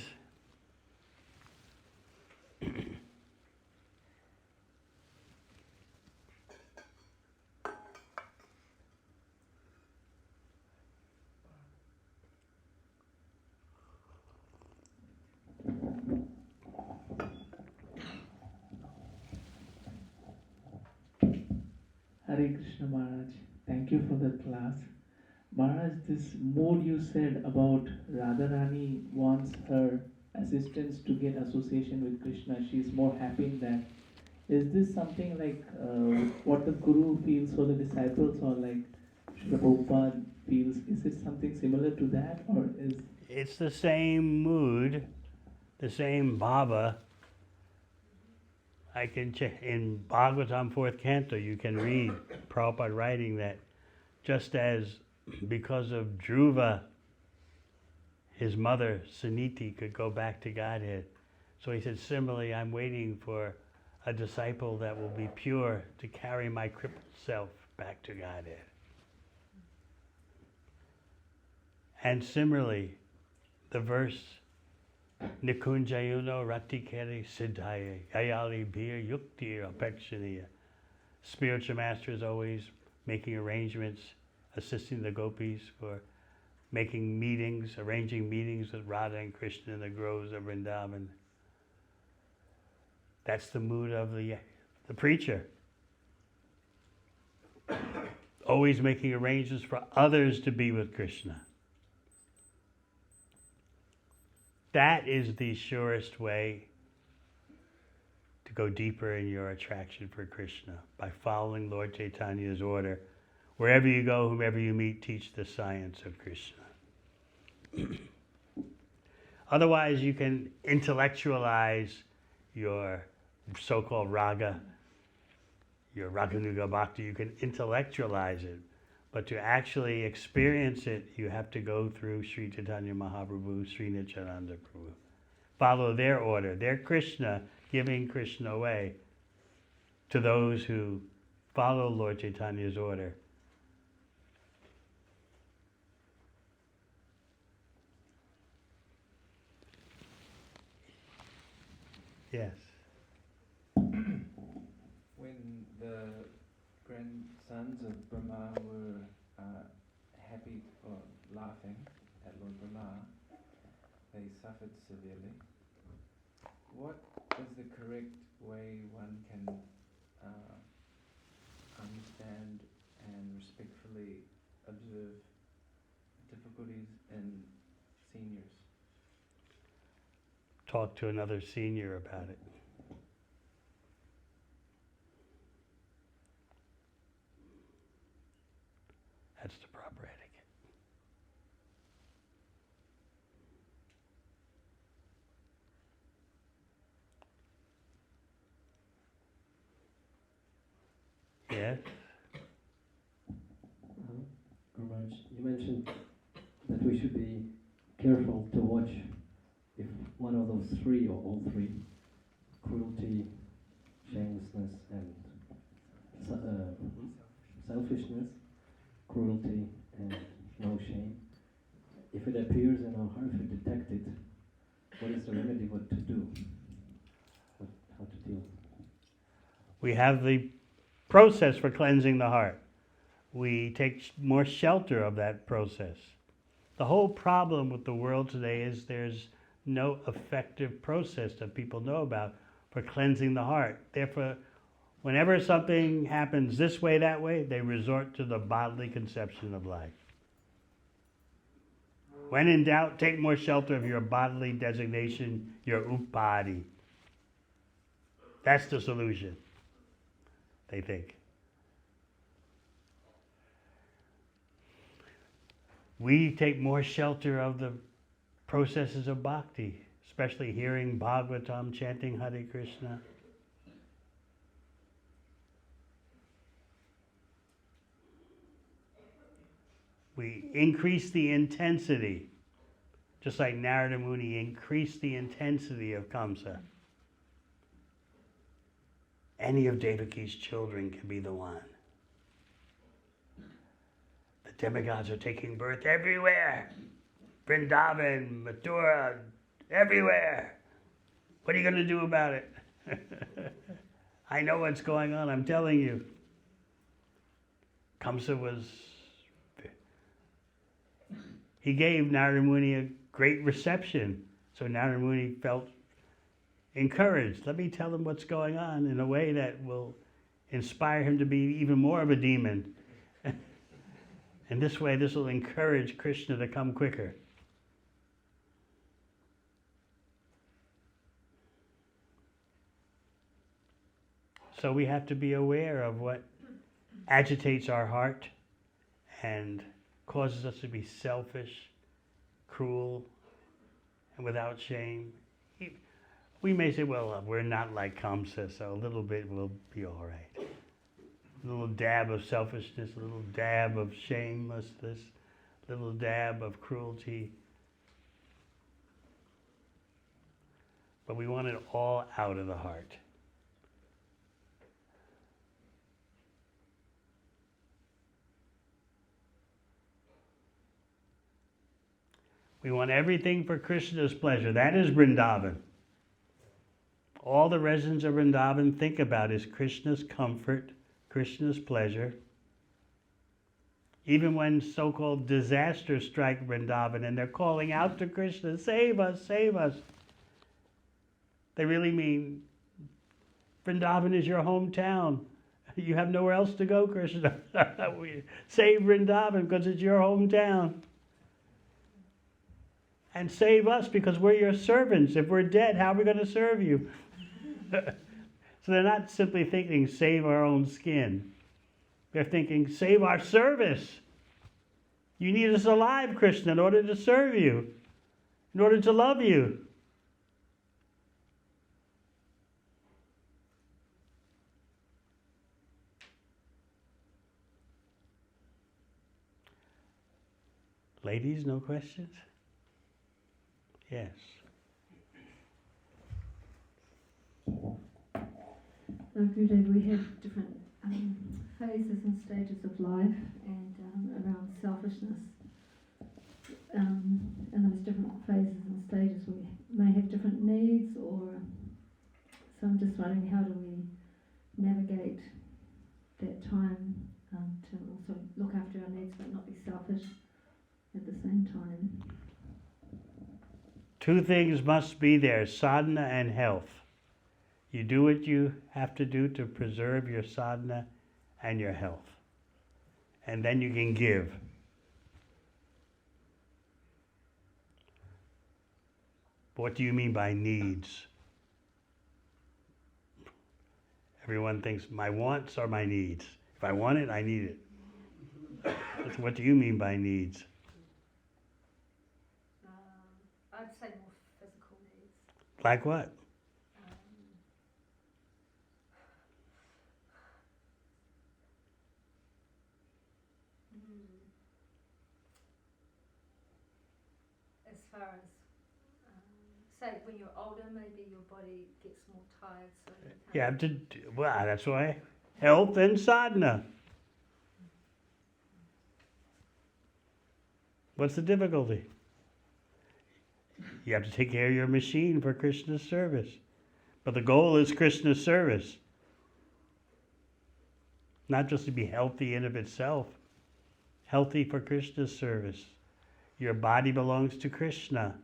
Hare Krishna Maharaj, thank you for the class. Maharaj, this mood you said about Radharani wants her assistants to get association with Krishna, she's more happy in that. Is this something like what the Guru feels for the disciples, or like Srila Prabhupada feels? Is it something similar to that, or is... It's the same mood, the same bhava. I can check in Bhagavatam 4th canto, you can read Prabhupada writing that just as because of Dhruva, his mother, Suniti, could go back to Godhead. So he said, similarly, I'm waiting for a disciple that will be pure to carry my crippled self back to Godhead. And similarly, the verse, Nikunjayuno Ratikere Siddhaya Yayali Bir Yukti Apekshaniya. Spiritual master is always making arrangements, assisting the gopis for making meetings, arranging meetings with Radha and Krishna in the groves of Vrindavan. That's the mood of the preacher. Always making arrangements for others to be with Krishna. That is the surest way to go deeper in your attraction for Krishna, by following Lord Chaitanya's order. Wherever you go, whomever you meet, teach the science of Krishna. Otherwise, you can intellectualize your so-called raga, your Raganuga Bhakti. You can intellectualize it. But to actually experience it, you have to go through Sri Chaitanya Mahaprabhu, Sri Nityananda Prabhu. Follow their order, their Krishna, giving Krishna away to those who follow Lord Chaitanya's order. Yes. When the grandsons of Brahma were happy or laughing at Lord Brahma, they suffered severely. What is the correct way one can understand and respectfully observe difficulties in seniors? Talk to another senior about it. That's the proper etiquette. Yes? Guru Maharaj, you mentioned that we should be careful to watch if one of those three, or all three, cruelty, shamelessness, and selfishness, cruelty, and no shame, if it appears in our heart, if we detect it, what is the remedy, what to do, how to deal? We have the process for cleansing the heart. We take more shelter of that process. The whole problem with the world today is there's no effective process that people know about for cleansing the heart. Therefore, whenever something happens this way, that way, they resort to the bodily conception of life. When in doubt, take more shelter of your bodily designation, your upadi. That's the solution, they think. We take more shelter of the processes of bhakti, especially hearing Bhagavatam, chanting Hare Krishna. We increase the intensity, just like Narada Muni increased the intensity of Kamsa. any of Devaki's children can be the one. The demigods are taking birth everywhere. Vrindavan, Mathura, everywhere. What are you going to do about it? I know what's going on, I'm telling you. Kamsa he gave Narada Muni a great reception. So Narada Muni felt encouraged. Let me tell him what's going on in a way that will inspire him to be even more of a demon. And this way, this will encourage Krishna to come quicker. So we have to be aware of what agitates our heart and causes us to be selfish, cruel, and without shame. We may say, well, we're not like Kamsa, so a little bit will be all right. A little dab of selfishness, a little dab of shamelessness, a little dab of cruelty. But we want it all out of the heart. We want everything for Krishna's pleasure. That is Vrindavan. All the residents of Vrindavan think about is Krishna's comfort, Krishna's pleasure. Even when so-called disasters strike Vrindavan and they're calling out to Krishna, save us, save us. They really mean, Vrindavan is your hometown. You have nowhere else to go, Krishna. Save Vrindavan because it's your hometown. And save us because we're your servants. If we're dead, how are we going to serve you? So they're not simply thinking, save our own skin. They're thinking, save our service. You need us alive, Krishna, in order to serve you, in order to love you. Ladies, no questions? Yes. Gurudev, we have different phases and stages of life, and around selfishness. In those different phases and stages, we may have different needs, or so I'm just wondering, how do we navigate that time to also look after our needs but not be selfish at the same time? Two things must be there, sadhana and health. You do what you have to do to preserve your sadhana and your health. And then you can give. What do you mean by needs? Everyone thinks my wants are my needs. If I want it, I need it. What do you mean by needs? I'd say more physical needs. Like what? As far as, say, when you're older, maybe your body gets more tired, so you can't. Well, that's why health and sadhana. What's the difficulty? You have to take care of your machine for Krishna's service. But the goal is Krishna's service. Not just to be healthy in of itself. Healthy for Krishna's service. Your body belongs to Krishna.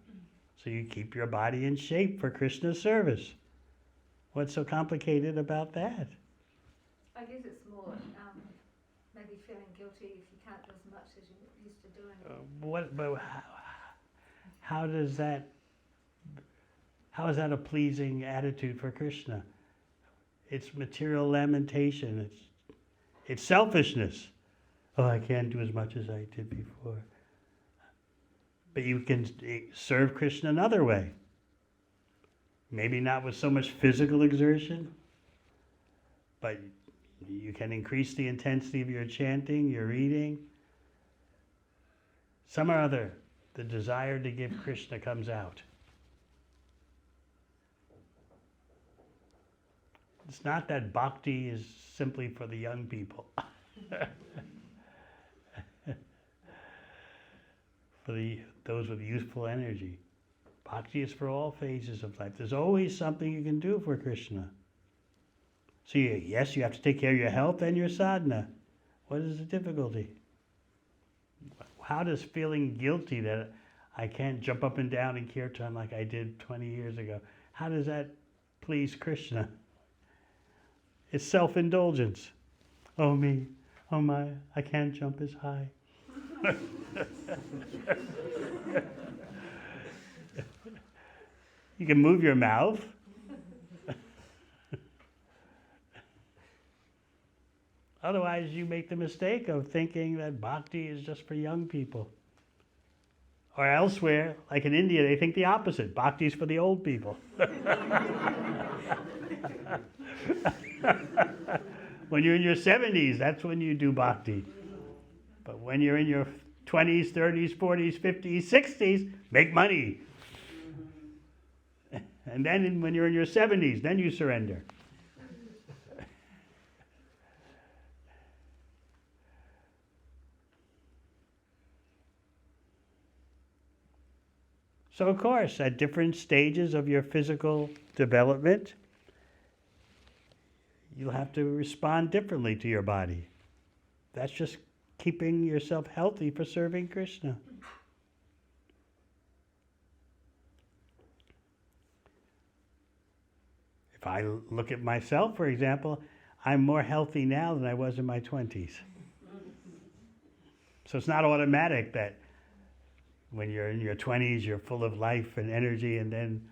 So you keep your body in shape for Krishna's service. What's so complicated about that? I guess it's more maybe feeling guilty if you can't do as much as you used to doing. How is that a pleasing attitude for Krishna? It's material lamentation. It's selfishness. Oh, I can't do as much as I did before. But you can serve Krishna another way. Maybe not with so much physical exertion, but you can increase the intensity of your chanting, your reading. Some or other, the desire to give Krishna comes out. It's not that bhakti is simply for the young people. For those with youthful energy. Bhakti is for all phases of life. There's always something you can do for Krishna. So yes, you have to take care of your health and your sadhana. What is the difficulty? How does feeling guilty that I can't jump up and down in kirtan like I did 20 years ago, how does that please Krishna? It's self-indulgence. Oh me, oh my, I can't jump as high. You can move your mouth. Otherwise, you make the mistake of thinking that bhakti is just for young people. Or elsewhere, like in India, they think the opposite. Bhakti is for the old people. When you're in your 70s, that's when you do bhakti. But when you're in your 20s, 30s, 40s, 50s, 60s, make money. And then when you're in your 70s, then you surrender. So of course, at different stages of your physical development, you'll have to respond differently to your body. That's just keeping yourself healthy for serving Krishna. If I look at myself, for example, I'm more healthy now than I was in my 20s. So it's not automatic that when you're in your 20s, you're full of life and energy, and then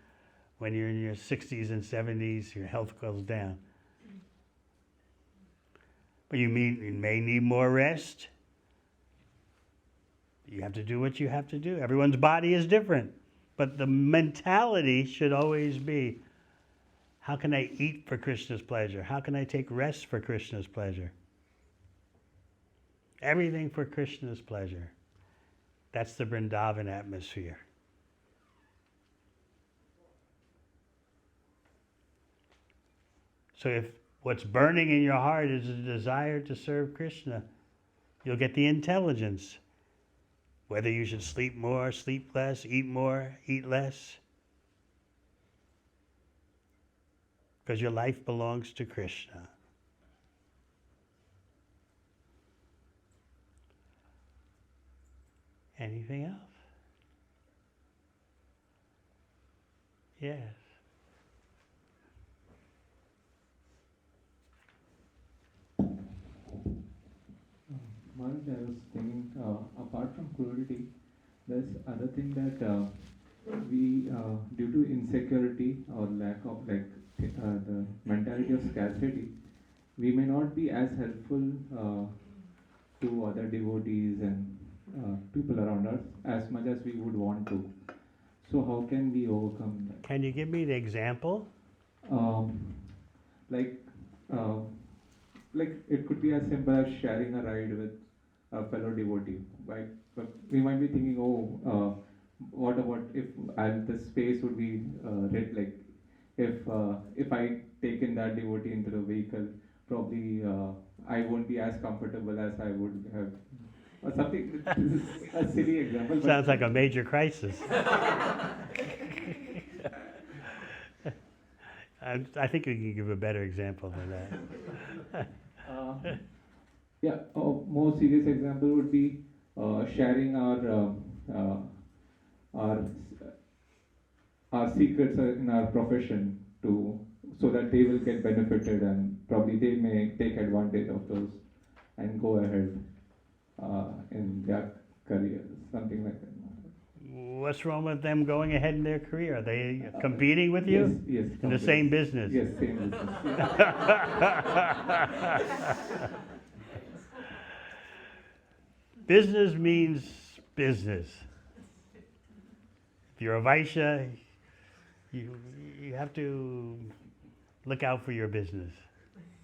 when you're in your 60s and 70s, your health goes down. But you may need more rest. You have to do what you have to do. Everyone's body is different. But the mentality should always be, how can I eat for Krishna's pleasure? How can I take rest for Krishna's pleasure? Everything for Krishna's pleasure. That's the Vrindavan atmosphere. So if what's burning in your heart is a desire to serve Krishna, you'll get the intelligence. Whether you should sleep more, sleep less, eat less. Because your life belongs to Krishna. Anything else? Yes. Maharaj, I was thinking, apart from cruelty, there's other thing that we, due to insecurity or lack of the mentality of scarcity, we may not be as helpful to other devotees and people around us as much as we would want to. So how can we overcome that? Can you give me an example? Like it could be as simple as sharing a ride with a fellow devotee. Right? But we might be thinking, what about if the space would be red? If I taken that devotee into the vehicle, probably I won't be as comfortable as I would have. Or something. This is a silly example. Sounds like a major crisis. I think we can give a better example than that. A more serious example would be sharing our secrets in our profession so that they will get benefited, and probably they may take advantage of those and go ahead in their careers, something like that. What's wrong with them going ahead in their career? Are they competing with you? Yes. In the same business? Yes, same business. Business means business. If you're a Vaishya, you have to look out for your business.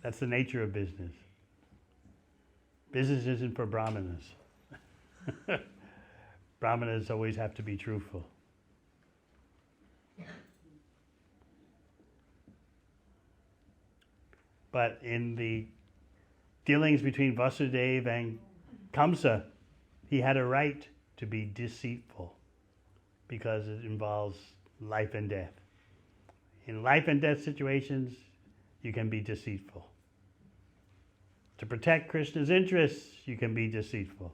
That's the nature of business. Business isn't for Brahmanas. Brahmanas always have to be truthful. But in the dealings between Vasudeva and Kamsa, he had a right to be deceitful because it involves life and death. In life and death situations, you can be deceitful. To protect Krishna's interests, you can be deceitful.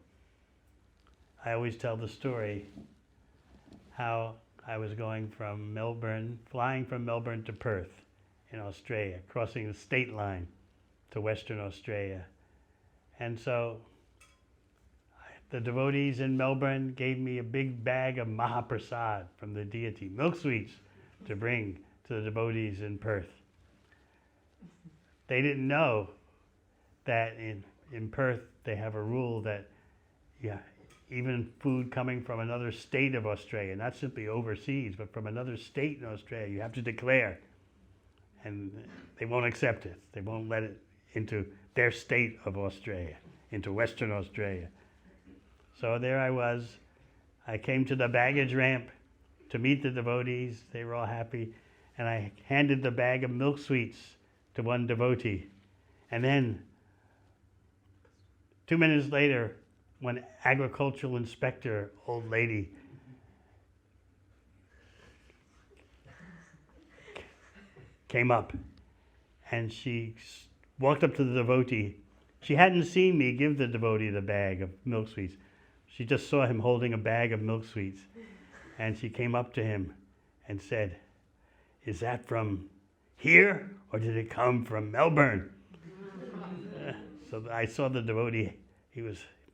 I always tell the story how I was going from Melbourne, flying from Melbourne to Perth in Australia, crossing the state line to Western Australia. And so the devotees in Melbourne gave me a big bag of Mahaprasad from the deity, milk sweets, to bring to the devotees in Perth. They didn't know that in Perth they have a rule that even food coming from another state of Australia, not simply overseas, but from another state in Australia, you have to declare. And they won't accept it. They won't let it into their state of Australia, into Western Australia. So there I was. I came to the baggage ramp to meet the devotees. They were all happy. And I handed the bag of milk sweets to one devotee. And then 2 minutes later, one agricultural inspector, old lady, came up and she walked up to the devotee. She hadn't seen me give the devotee the bag of milk sweets. She just saw him holding a bag of milk sweets. And she came up to him and said, "Is that from here or did it come from Melbourne?" So I saw the devotee,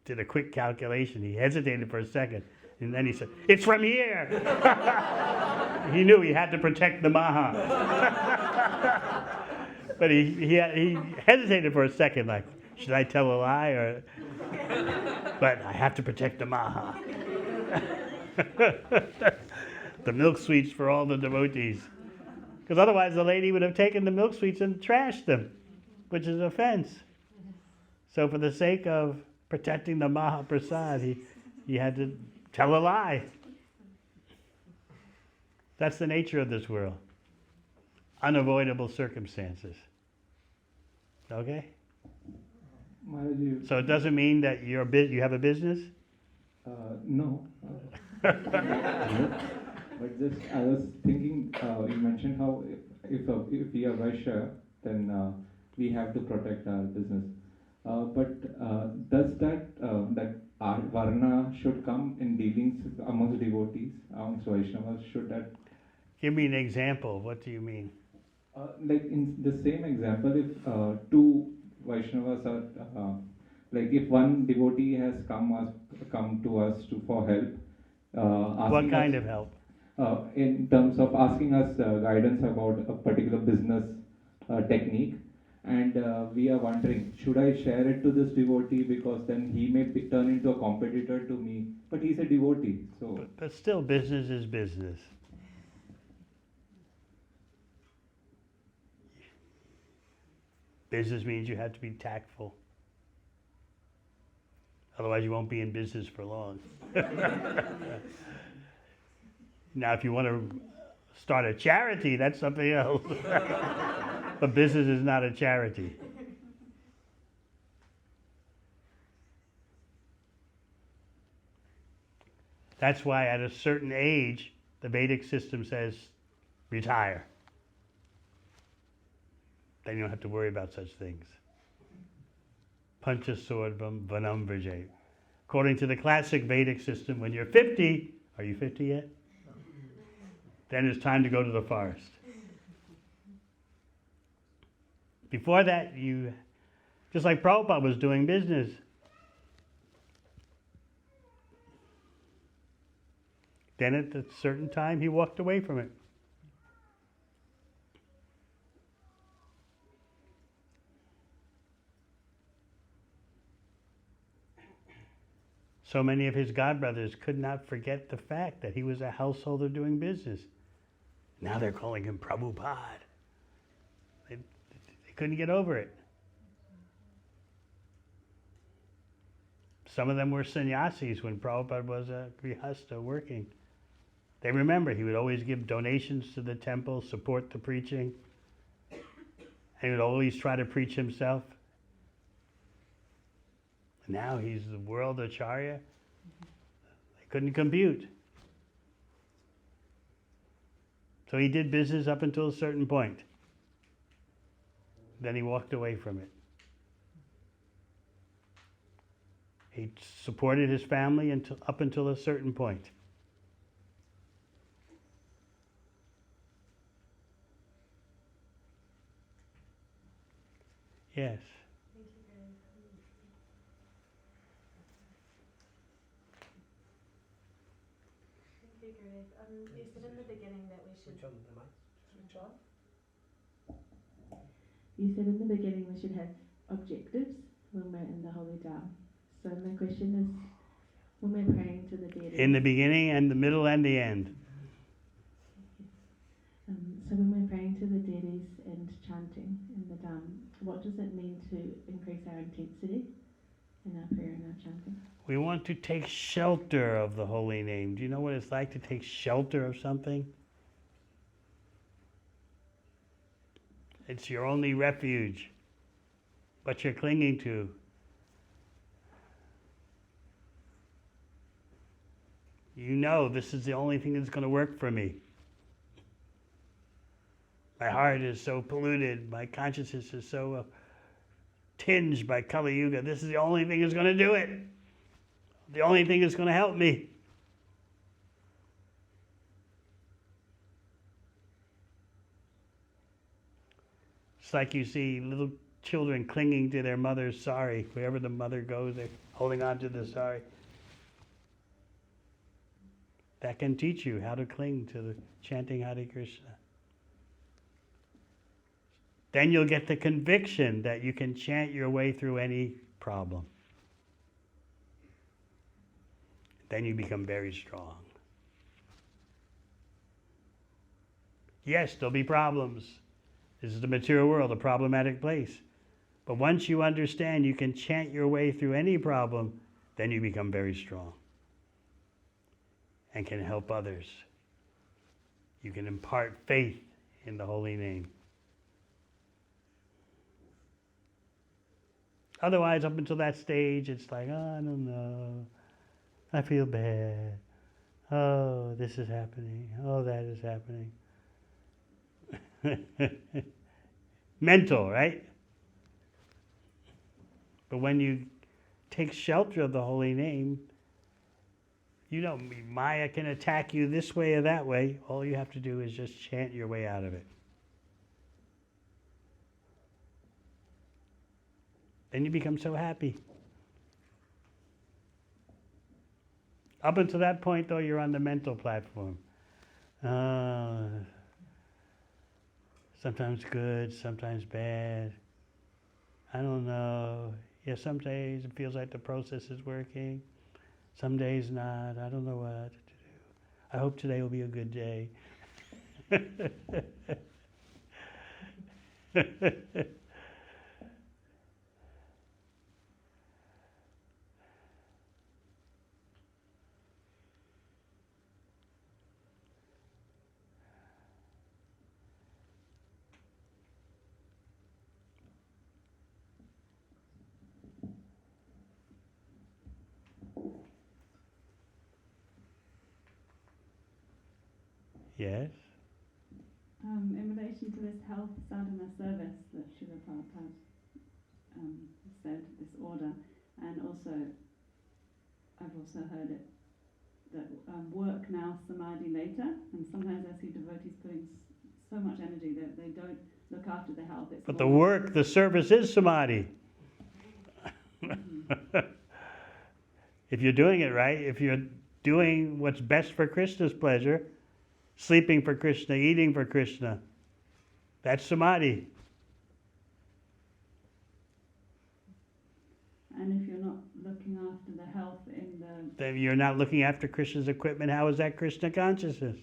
did a quick calculation. He hesitated for a second, and then he said, "It's from here." He knew he had to protect the Maha. But he hesitated for a second, like, should I tell a lie? But I have to protect the Maha. The milk sweets for all the devotees. Because otherwise the lady would have taken the milk sweets and trashed them, which is an offense. So for the sake of protecting the Mahaprasad, he had to tell a lie. That's the nature of this world. Unavoidable circumstances. Okay? Maharaj, So it doesn't mean that you have a business? no. But just I was thinking, you mentioned how if we are Vaishya, then we have to protect our business. But does that our Varna should come in dealings amongst devotees, amongst Vaishnavas? Should that? Give me an example. What do you mean? Like in the same example, if two Vaishnavas are like if one devotee has come to us for help, What kind of help? in terms of asking us guidance about a particular business technique, and we are wondering, should I share it to this devotee because then he may turn into a competitor to me, but he's a devotee, so. But still, business is business. Business means you have to be tactful. Otherwise, you won't be in business for long. Now, if you want to start a charity, that's something else. But business is not a charity. That's why at a certain age, the Vedic system says, retire. Then you don't have to worry about such things. Panchasordvam vanam vrajet. According to the classic Vedic system, when you're 50, are you 50 yet? Then it's time to go to the forest. Before that, just like Prabhupada was doing business. Then at a certain time, he walked away from it. So many of his godbrothers could not forget the fact that he was a householder doing business. Now they're calling him Prabhupada. They couldn't get over it. Some of them were sannyasis when Prabhupada was a grihasta working. They remember he would always give donations to the temple, support the preaching. And he would always try to preach himself. Now he's the world acharya. They couldn't compute. So he did business up until a certain point. Then he walked away from it. He supported his family up until a certain point. Yes. Okay, great. You said in the beginning that we should. Switch on the mic. Switch on. You said in the beginning we should have objectives when we're in the Holy Dao. So my question is, when we're praying to the deities, In the beginning and the middle and the end. so when we're praying to the deities and chanting in the Dham, what does it mean to increase our intensity in our prayer and our chanting? We want to take shelter of the holy name. Do you know what it's like to take shelter of something? It's your only refuge, what you're clinging to. You know this is the only thing that's going to work for me. My heart is so polluted, my consciousness is so tinged by Kali Yuga. This is the only thing that's going to do it. The only thing that's going to help me. It's like you see little children clinging to their mother's sari. Wherever the mother goes, they're holding on to the sari. That can teach you how to cling to the chanting Hare Krishna. Then you'll get the conviction that you can chant your way through any problem. Then you become very strong. Yes, there'll be problems. This is the material world, a problematic place. But once you understand you can chant your way through any problem, then you become very strong and can help others. You can impart faith in the holy name. Otherwise, up until that stage, it's like, oh, I don't know. I feel bad. Oh, this is happening. Oh, that is happening. Mental, right? But when you take shelter of the holy name, you know, Maya can attack you this way or that way. All you have to do is just chant your way out of it. Then you become so happy. Up until that point, though, you're on the mental platform. Sometimes good, sometimes bad. I don't know. Yeah, some days it feels like the process is working. Some days not. I don't know what to do. I hope today will be a good day. Yes? In relation to this health sadhana service that Srila Prabhupada said, this order, and also I've also heard it that work now, samadhi later, and sometimes I see devotees putting so much energy that they don't look after the health. It's But the more work, the service is samadhi. If you're doing it right, if you're doing what's best for Krishna's pleasure, sleeping for Krishna, eating for Krishna, that's samadhi. And if you're not looking after the health in the... Then you're not looking after Krishna's equipment. How is that Krishna consciousness?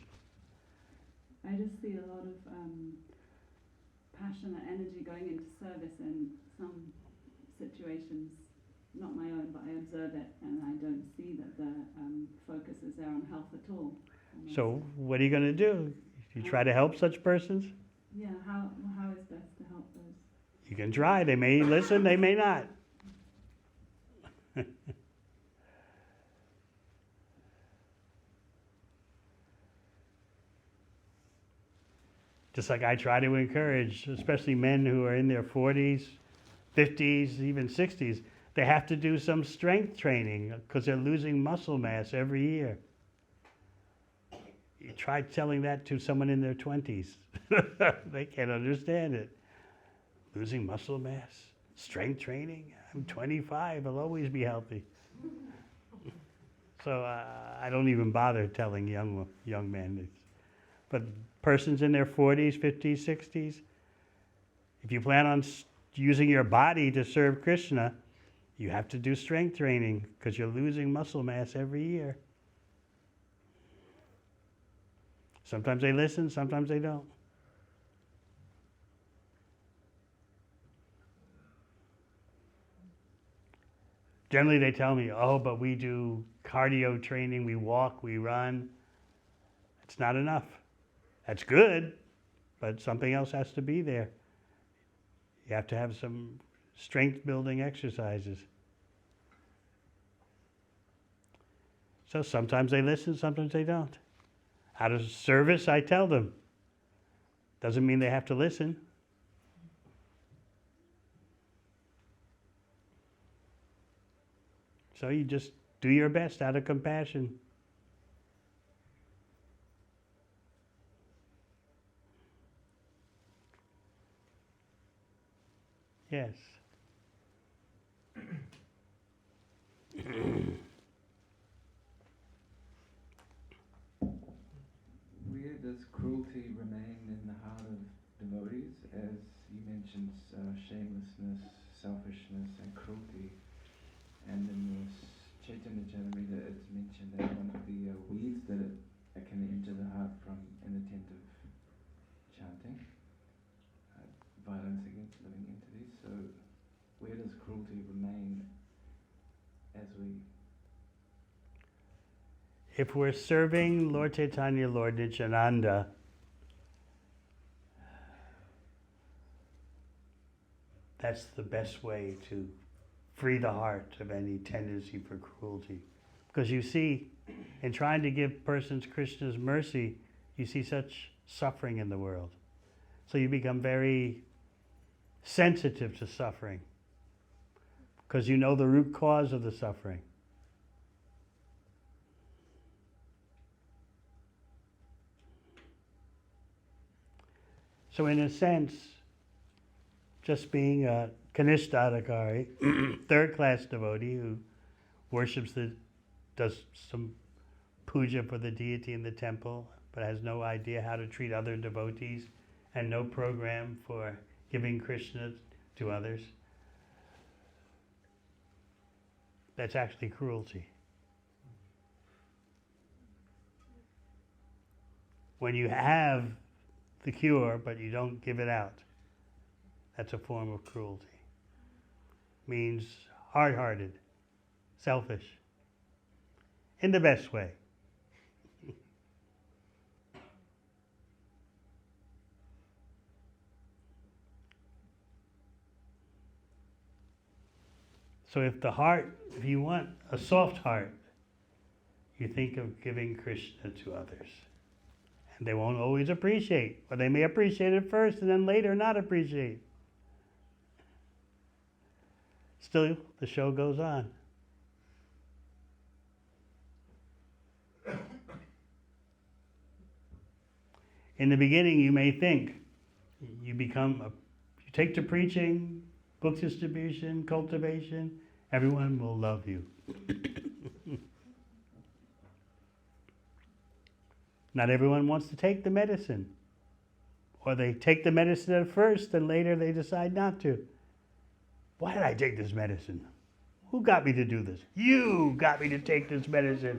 I just see a lot of passion and energy going into service in some situations, not my own, but I observe it, and I don't see that the focus is there on health at all. So what are you going to do? You try to help such persons? Yeah, how is best to help those? You can try. They may listen, they may not. Just like I try to encourage, especially men who are in their 40s, 50s, even 60s, they have to do some strength training because they're losing muscle mass every year. You try telling that to someone in their 20s. They can't understand it. Losing muscle mass, strength training. I'm 25, I'll always be healthy. So I don't even bother telling young men. But persons in their 40s, 50s, 60s, if you plan on using your body to serve Krishna, you have to do strength training because you're losing muscle mass every year. Sometimes they listen, sometimes they don't. Generally they tell me, oh, but we do cardio training, we walk, we run. It's not enough. That's good, but something else has to be there. You have to have some strength building exercises. So sometimes they listen, sometimes they don't. Out of service, I tell them. Doesn't mean they have to listen. So you just do your best out of compassion. Yes. Where does cruelty remain in the heart of devotees? As you mentioned, shamelessness, selfishness, and cruelty. And in this Chaitanya Charitamrita, it's mentioned that one of the weeds that can enter the heart from inattentive chanting, violence against living entities. So, where does cruelty remain as we? If we're serving Lord Chaitanya, Lord Nityananda, that's the best way to free the heart of any tendency for cruelty. Because you see, in trying to give persons Krishna's mercy, you see such suffering in the world. So you become very sensitive to suffering because you know the root cause of the suffering. So in a sense, just being a Kanishta, third-class devotee who worships does some puja for the deity in the temple, but has no idea how to treat other devotees and no program for giving Krishna to others. That's actually cruelty. When you have the cure, but you don't give it out, that's a form of cruelty. Means hard-hearted, selfish, in the best way. So if you want a soft heart, you think of giving Krishna to others. And they won't always appreciate, or they may appreciate it first and then later not appreciate. Still, the show goes on. In the beginning, you may think you take to preaching, book distribution, cultivation, everyone will love you. Not everyone wants to take the medicine. Or they take the medicine at first and later they decide not to. Why did I take this medicine? Who got me to do this? You got me to take this medicine.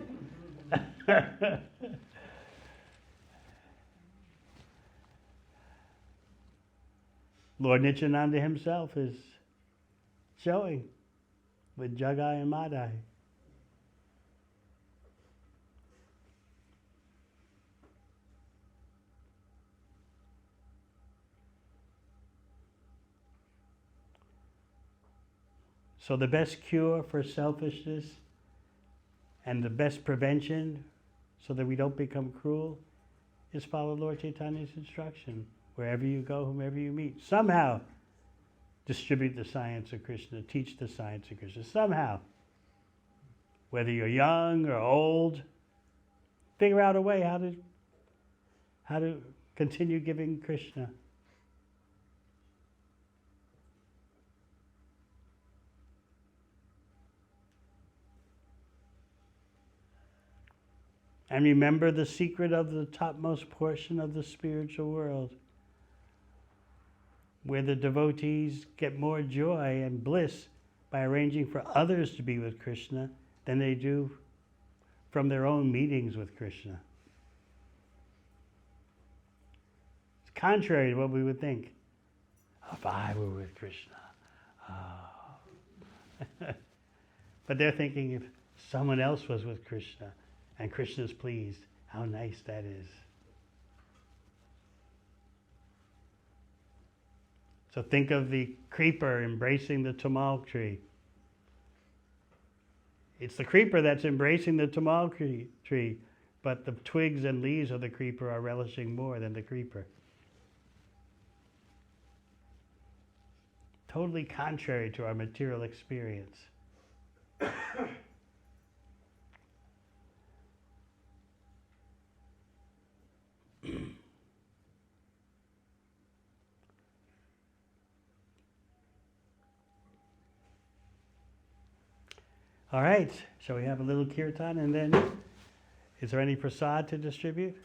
Lord Nityananda himself is showing with Jagai and Madai. So the best cure for selfishness and the best prevention so that we don't become cruel is follow Lord Chaitanya's instruction. Wherever you go, whomever you meet, somehow distribute the science of Krishna, teach the science of Krishna, somehow. Whether you're young or old, figure out a way how to continue giving Krishna. And remember the secret of the topmost portion of the spiritual world, where the devotees get more joy and bliss by arranging for others to be with Krishna than they do from their own meetings with Krishna. It's contrary to what we would think. If I were with Krishna. Oh. But they're thinking if someone else was with Krishna and Krishna's pleased, how nice that is. So think of the creeper embracing the tamal tree. It's the creeper that's embracing the tamal tree, but the twigs and leaves of the creeper are relishing more than the creeper. Totally contrary to our material experience. All right, shall we have a little kirtan and then is there any prasad to distribute?